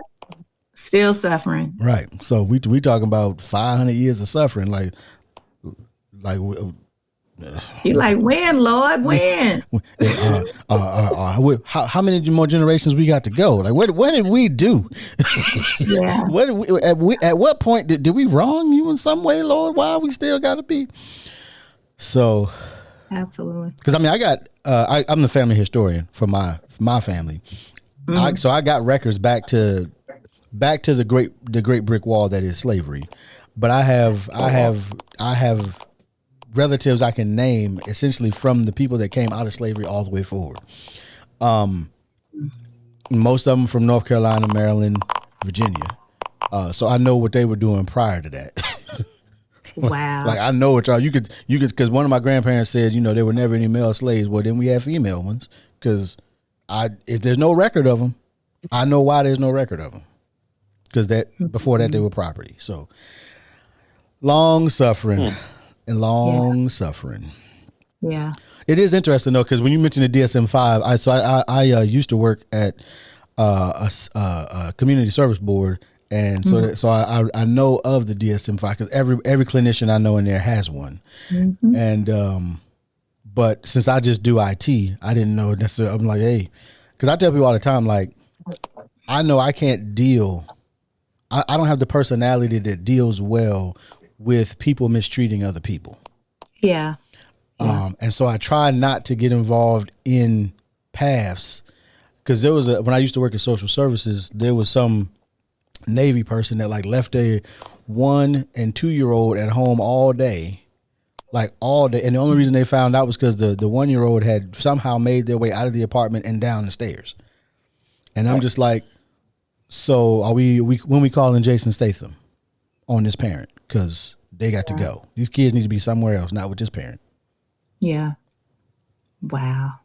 Still suffering. right. So we talking about 500 years of suffering. Like You like, when, Lord, when? how many more generations we got to go? Like, what did we do? Yeah. What did at what point did we wrong you in some way, Lord? Why we still got to be? So, Absolutely. because I mean, I'm the family historian for my family. So I got records back to the great brick wall that is slavery. But I have relatives I can name essentially from the people that came out of slavery all the way forward. Most of them from North Carolina, Maryland, Virginia. So I know what they were doing prior to that. Wow. Like I know what you could, because one of my grandparents said, there were never any male slaves. Well, then we have female ones, because if there's no record of them, I know why there's no record of them, because before that they were property. So long suffering. And long suffering. Yeah. It is interesting though, because when you mentioned the DSM-5, I used to work at a community service board, and so I know of the DSM-5 because every clinician I know in there has one, and but since I just do IT, I didn't know necessarily. I'm like, hey, because I tell people all the time, like, I know I can't deal. I don't have the personality that deals well with people mistreating other people. Yeah. And so I try not to get involved in paths, because when I used to work in social services, there was some Navy person that like left a 1 and 2 year old at home all day. And the only reason they found out was because the 1 year old had somehow made their way out of the apartment and down the stairs. And I'm just like, so are when we calling Jason Statham on this parent? Because they got to go. These kids need to be somewhere else, not with this parent. Yeah. Wow.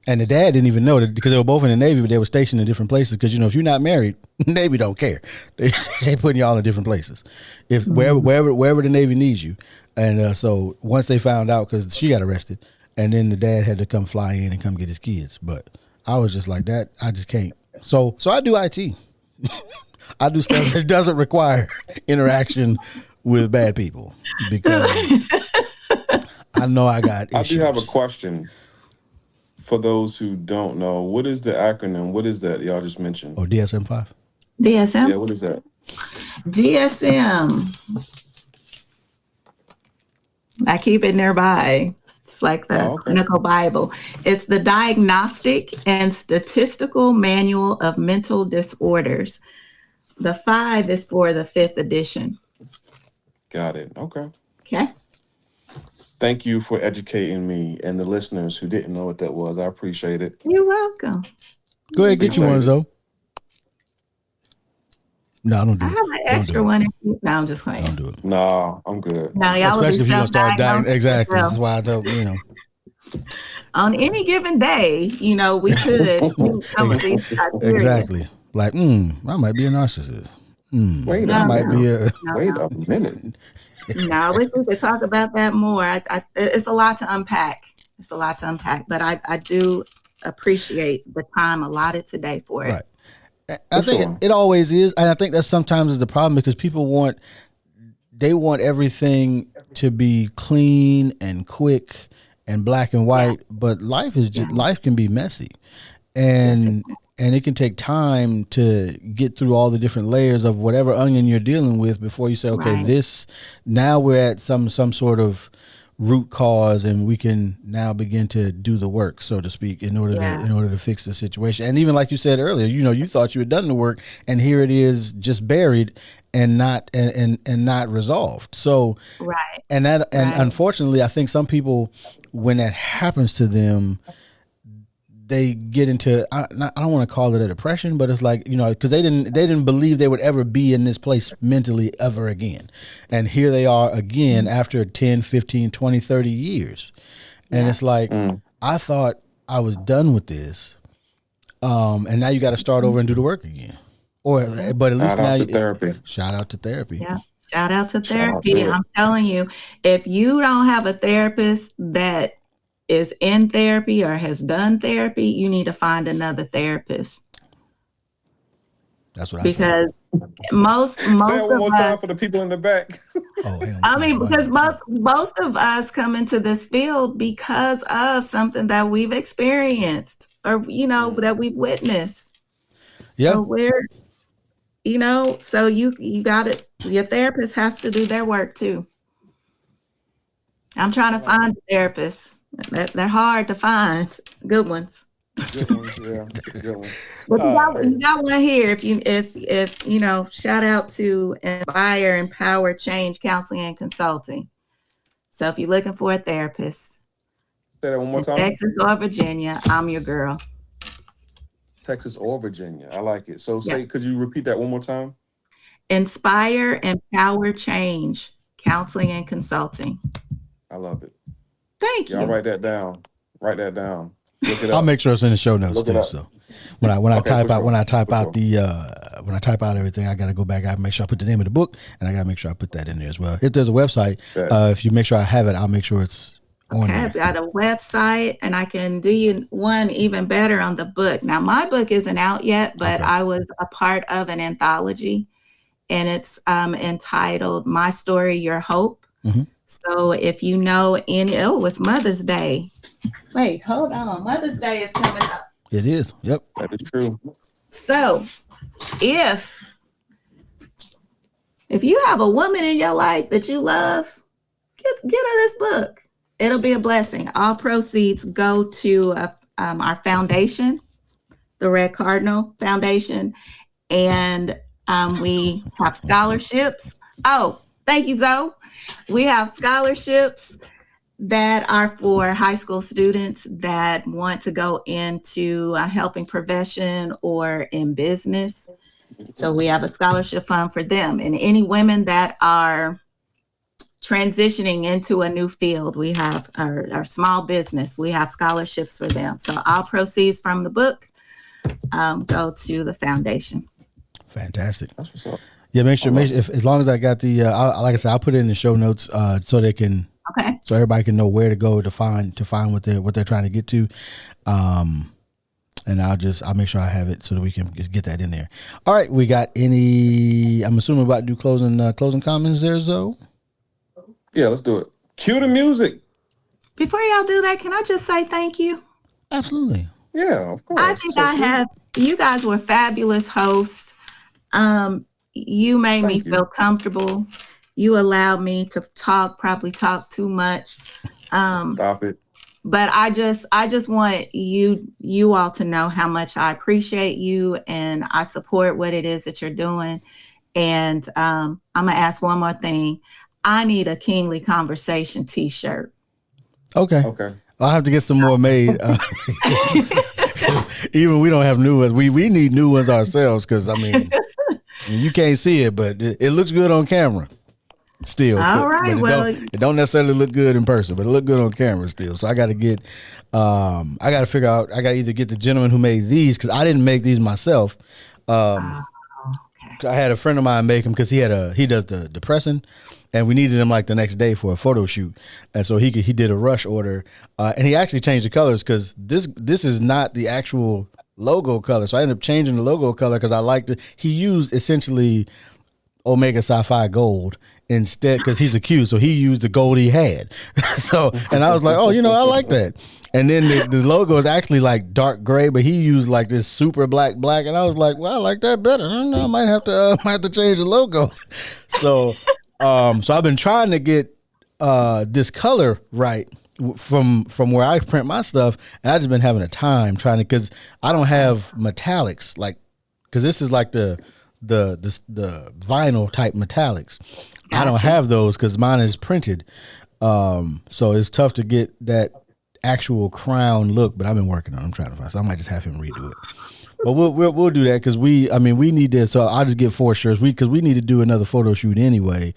And the dad didn't even know that, because they were both in the Navy, but they were stationed in different places. Because if you're not married, Navy don't care. They putting y'all in different places. If wherever the Navy needs you. And so once they found out, because she got arrested, and then the dad had to come fly in and come get his kids. But I was just like that. I just can't. So I do IT. I do stuff that doesn't require interaction with bad people, because I know I got issues. I do have a question for those who don't know. What is the acronym? What is that y'all just mentioned? Oh, DSM-5. DSM? Yeah, what is that? DSM. I keep it nearby. It's like the clinical Bible. It's the Diagnostic and Statistical Manual of Mental Disorders. The 5 is for the 5th edition. Got it. Okay. Okay. Thank you for educating me and the listeners who didn't know what that was. I appreciate it. You're welcome. Go ahead, get you one, Zoe. No, I don't do I it. have an extra one. No, I'm just playing. Don't do it. No, I'm good. No, y'all will be Especially if you're gonna start dying. Exactly. yourself. This is why I told On any given day, we could do some of these criteria. Exactly. Like, I might be a narcissist. Wait I might be a. Wait a minute. No, I wish we could talk about that more. It's a lot to unpack. But I do appreciate the time allotted today for it. Right. I think it always is. And I think that sometimes is the problem, because people want everything to be clean and quick and black and white, but life is just, life can be messy. And it can take time to get through all the different layers of whatever onion you're dealing with before you say, okay, now we're at some sort of root cause, and we can now begin to do the work, so to speak, in order to fix the situation. And even like you said earlier, you thought you had done the work, and here it is, just buried and not not resolved. So Right. and unfortunately, I think some people, when that happens to them, they get into, I don't want to call it a depression, but it's like, because they didn't believe they would ever be in this place mentally ever again. And here they are again after 10, 15, 20, 30 years. And it's like, I thought I was done with this. And now you got to start over and do the work again. But at least now, shout out to therapy. Yeah. Shout out to therapy. I'm telling you, if you don't have a therapist that is in therapy or has done therapy, you need to find another therapist. That's what because most say it one more time us, for the people in the back. Because most of us come into this field because of something that we've experienced or that we've witnessed. Yeah. So so you got it. Your therapist has to do their work too. I'm trying to find a therapist. They're hard to find. Good ones. Good ones, yeah. Good ones. But you got one here. If shout out to Inspire, Empower, Change Counseling and Consulting. So if you're looking for a therapist, say that one more time. Texas or Virginia, I'm your girl. Texas or Virginia. I like it. So could you repeat that one more time? Inspire, Empower, Change Counseling and Consulting. I love it. Thank you. I'll write that down. Look it up. I'll make sure it's in the show notes too. So when I type out everything, I got to go back. I got to make sure I put the name of the book, and I got to make sure I put that in there as well. If there's a website, if you make sure I have it, I'll make sure it's on there. I've got a website, and I can do you one even better on the book. Now, my book isn't out yet, but I was a part of an anthology, and it's entitled "My Story, Your Hope." Mm-hmm. So if you know it's Mother's Day. Wait, hold on. Mother's Day is coming up. It is. Yep. That is true. So if you have a woman in your life that you love, get her this book. It'll be a blessing. All proceeds go to our foundation, the Red Cardinal Foundation. And we have scholarships. Oh, thank you, Zoe. We have scholarships that are for high school students that want to go into helping profession or in business. So we have a scholarship fund for them. And any women that are transitioning into a new field, we have our small business. We have scholarships for them. So all proceeds from the book go to the foundation. Fantastic. That's what's up. Yeah, make sure if as long as I got the like I said, I'll put it in the show notes so they can so everybody can know where to go to find what they're trying to get to. And I'll make sure I have it so that we can get that in there. All right, we got I'm assuming about to do closing comments there, Zoe? Yeah, let's do it. Cue the music. Before y'all do that, can I just say thank you? Absolutely. Yeah, of course. I think you guys were fabulous hosts. You made me feel comfortable. You allowed me to probably talk too much. Stop it. But I just want you all to know how much I appreciate you and I support what it is that you're doing. And I'm gonna ask one more thing. I need a Kingly Conversation t-shirt. Okay. I'll have to get some more made. Even we don't have new ones. We need new ones ourselves because you can't see it, but it looks good on camera still. All right. It don't necessarily look good in person, but it look good on camera still. So I got to get, I got to figure out, I got to either get the gentleman who made these because I didn't make these myself. I had a friend of mine make them because he does the pressing, and we needed him like the next day for a photo shoot, and so he did a rush order, and he actually changed the colors because this is not the actual logo color. So I ended up changing the logo color because I liked it. He used essentially Omega Sci-Fi Gold instead because he's a Q, so he used the gold he had. So, and I was like, I like that. And then the logo is actually like dark gray, but he used like this super black, and I was like, well, I like that better. I don't know, I might have to change the logo. So, so I've been trying to get this color right from where I print my stuff, and I just been having a time trying to, because I don't have metallics, like, because this is like the vinyl type metallics. Gotcha. I don't have those because mine is printed, so it's tough to get that actual crown look. But I've been working on it. I'm trying to find, so I might just have him redo it. But we'll do that because we need this. So I'll just get 4 shirts. Because we need to do another photo shoot anyway.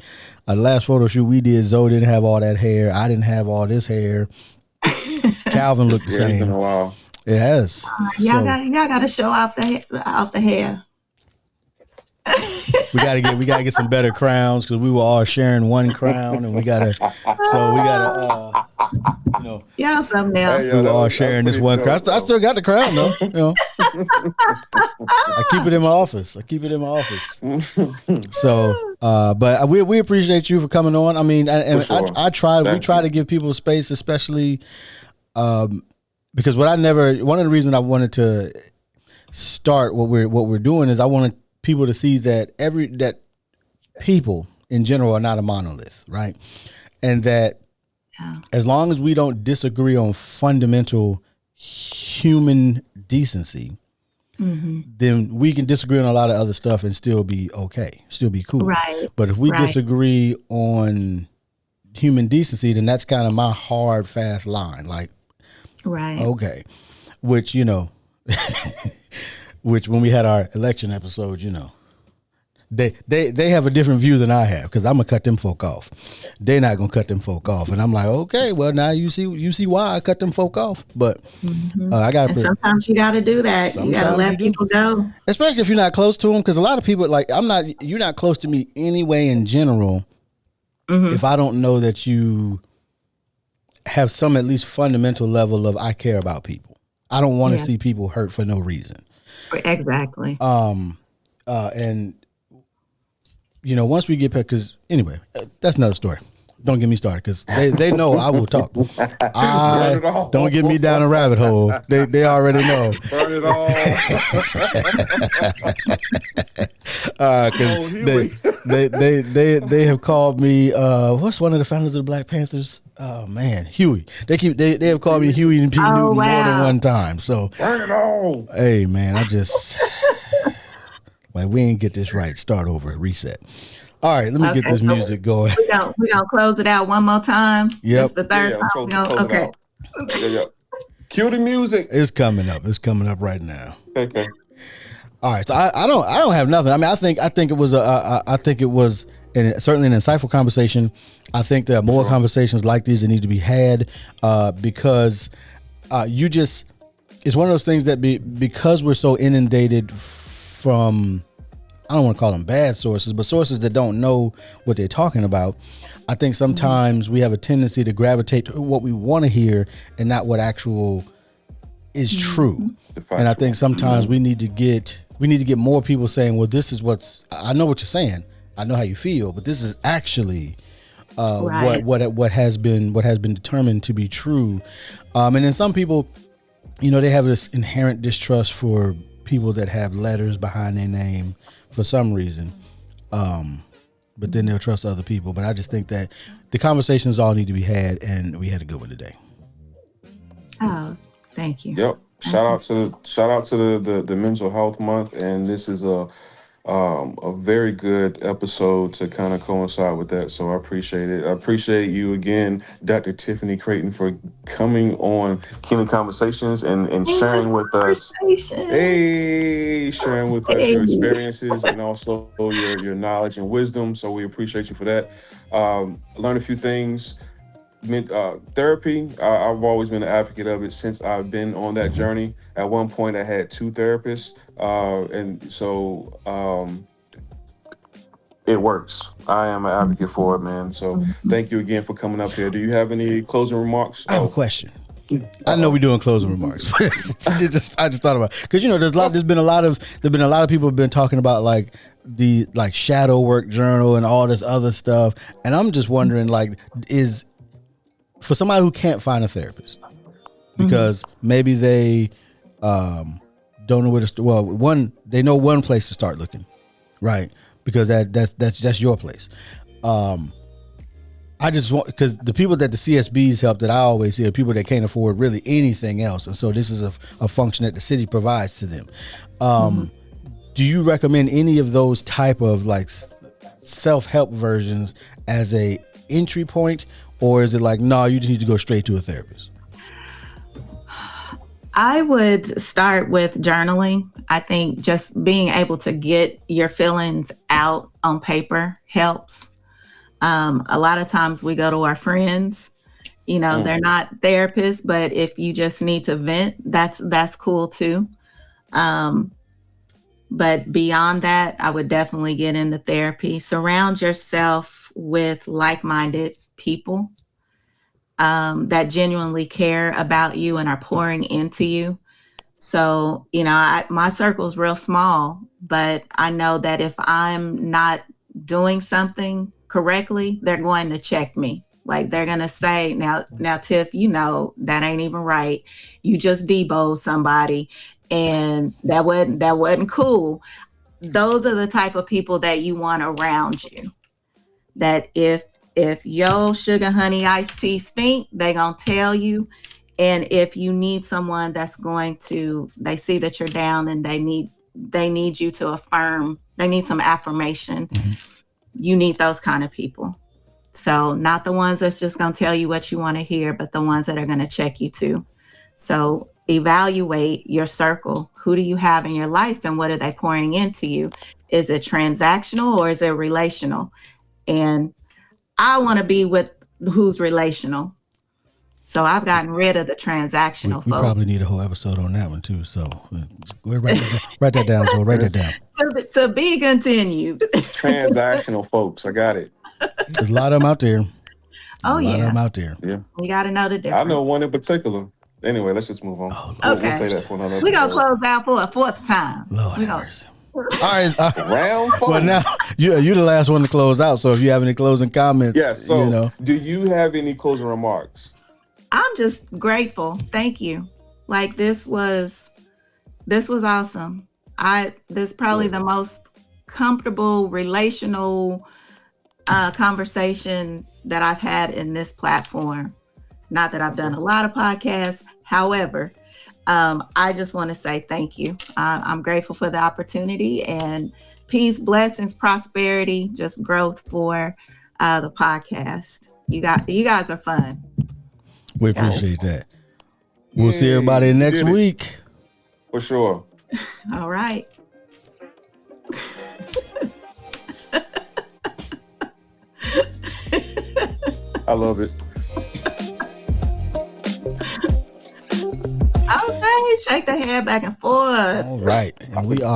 The last photo shoot we did, Zoe didn't have all that hair. I didn't have all this hair. Calvin looked the same. It's been a while. It has. Y'all got to show off the hair. we gotta get some better crowns because we were all sharing one crown, and we gotta yeah, something else. We were all sharing this one crown. I still got the crown though. I keep it in my office. So, but we appreciate you for coming on. I mean, sure. We try to give people space, especially because one of the reasons I wanted to start what we're doing is I wanted people to see that that people in general are not a monolith, right? And that as long as we don't disagree on fundamental human decency, then we can disagree on a lot of other stuff and still be okay, still be cool. Right. But if we disagree on human decency, then that's kind of my hard, fast line. Like, okay, which, which when we had our election episode, they have a different view than I have because I'm gonna cut them folk off. They're not gonna cut them folk off, and I'm like, okay, well now you see why I cut them folk off. But I got. Sometimes you got to do that. You got to let people go, especially if you're not close to them. Because a lot of people you're not close to me anyway in general. If I don't know that you have some at least fundamental level of I care about people. I don't want to see people hurt for no reason. Exactly. And once we get back, because anyway, that's another story. Don't get me started because they know I will talk. Don't get me down a rabbit hole. They already know. Burn it all. They have called me. What's one of the founders of the Black Panthers? Oh man, Huey. They have called me Huey and P. Newton more than one time. So burn it all. Hey man, I just like we ain't get this right. Start over, reset. All right, let me get this music going. We're gonna close it out one more time. Yep. It's the third time. Okay. Cue the music. It's coming up. It's coming up right now. Okay. All right. So I don't have nothing. I mean, I think it was certainly an insightful conversation. I think there are more conversations like these that need to be had because it's one of those things that because we're so inundated from, I don't want to call them bad sources, but sources that don't know what they're talking about. I think sometimes we have a tendency to gravitate to what we want to hear and not what actual is true. And I think sometimes we need to get more people saying, well, this is I know what you're saying. I know how you feel, but this is actually what has been determined to be true. And then some people, they have this inherent distrust for people that have letters behind their name for some reason. But then they'll trust other people. But I just think that the conversations all need to be had, and we had a good one today. Oh, thank you. Yep. Shout out to the Mental Health Month, and this is a very good episode to kind of coincide with that. So I appreciate it. I appreciate you again, Dr. Tiffany Crayton, for coming on Kingdom Conversations and sharing with us. Sharing with us your experiences and also your knowledge and wisdom. So we appreciate you for that. Learn a few things. Therapy, I've always been an advocate of it since I've been on that journey. At one point, I had 2 therapists, and so it works. I am an advocate for it, man. So thank you again for coming up here. Do you have any closing remarks? I have a question. I know we're doing closing remarks. I just thought about because there's been a lot of people have been talking about like the shadow work journal and all this other stuff, and I'm just wondering is for somebody who can't find a therapist because maybe they don't know where to start. Well, they know one place to start looking, right? Because that's your place. I just want, because the people that the CSBs help that I always see are people that can't afford really anything else, and so this is a function that the city provides to them. Do you recommend any of those type of like self-help versions as a entry point, or is it like, no, you just need to go straight to a therapist? I would start with journaling. I think just being able to get your feelings out on paper helps. A lot of times we go to our friends, they're not therapists, but if you just need to vent, that's cool too. But beyond that, I would definitely get into therapy. Surround yourself with like-minded people that genuinely care about you and are pouring into you. So, my circle's real small, but I know that if I'm not doing something correctly, they're going to check me. Like they're going to say, now, Tiff, that ain't even right. You just deboed somebody and that wasn't cool. Those are the type of people that you want around you. That if your sugar honey iced tea stink, they going to tell you. And if you need someone that's they see that you're down and they need you to affirm, they need some affirmation. You need those kind of people. So not the ones that's just going to tell you what you want to hear, but the ones that are going to check you too. So evaluate your circle. Who do you have in your life and what are they pouring into you? Is it transactional or is it relational? And I want to be with who's relational. So I've gotten rid of the transactional folks. We probably need a whole episode on that one too. So we'll write that down. So write that down. To be continued. Transactional folks. I got it. There's a lot of them out there. Oh, yeah. A lot of them out there. Yeah. You got to know the difference. I know one in particular. Anyway, let's just move on. Okay. We'll say that for another episode. We're going to close out for a fourth time. Lord have mercy. All right. Round 4. Well, now you're the last one to close out. So if you have any closing comments, do you have any closing remarks? I'm just grateful. Thank you. Like this was awesome. This is probably the most comfortable relational conversation that I've had in this platform. Not that I've done a lot of podcasts. However, I just want to say thank you. I'm grateful for the opportunity and peace, blessings, prosperity, just growth for the podcast. You guys are fun. We appreciate that. We'll see everybody next week. For sure. All right. I love it. Okay, shake the head back and forth. All right. And we are.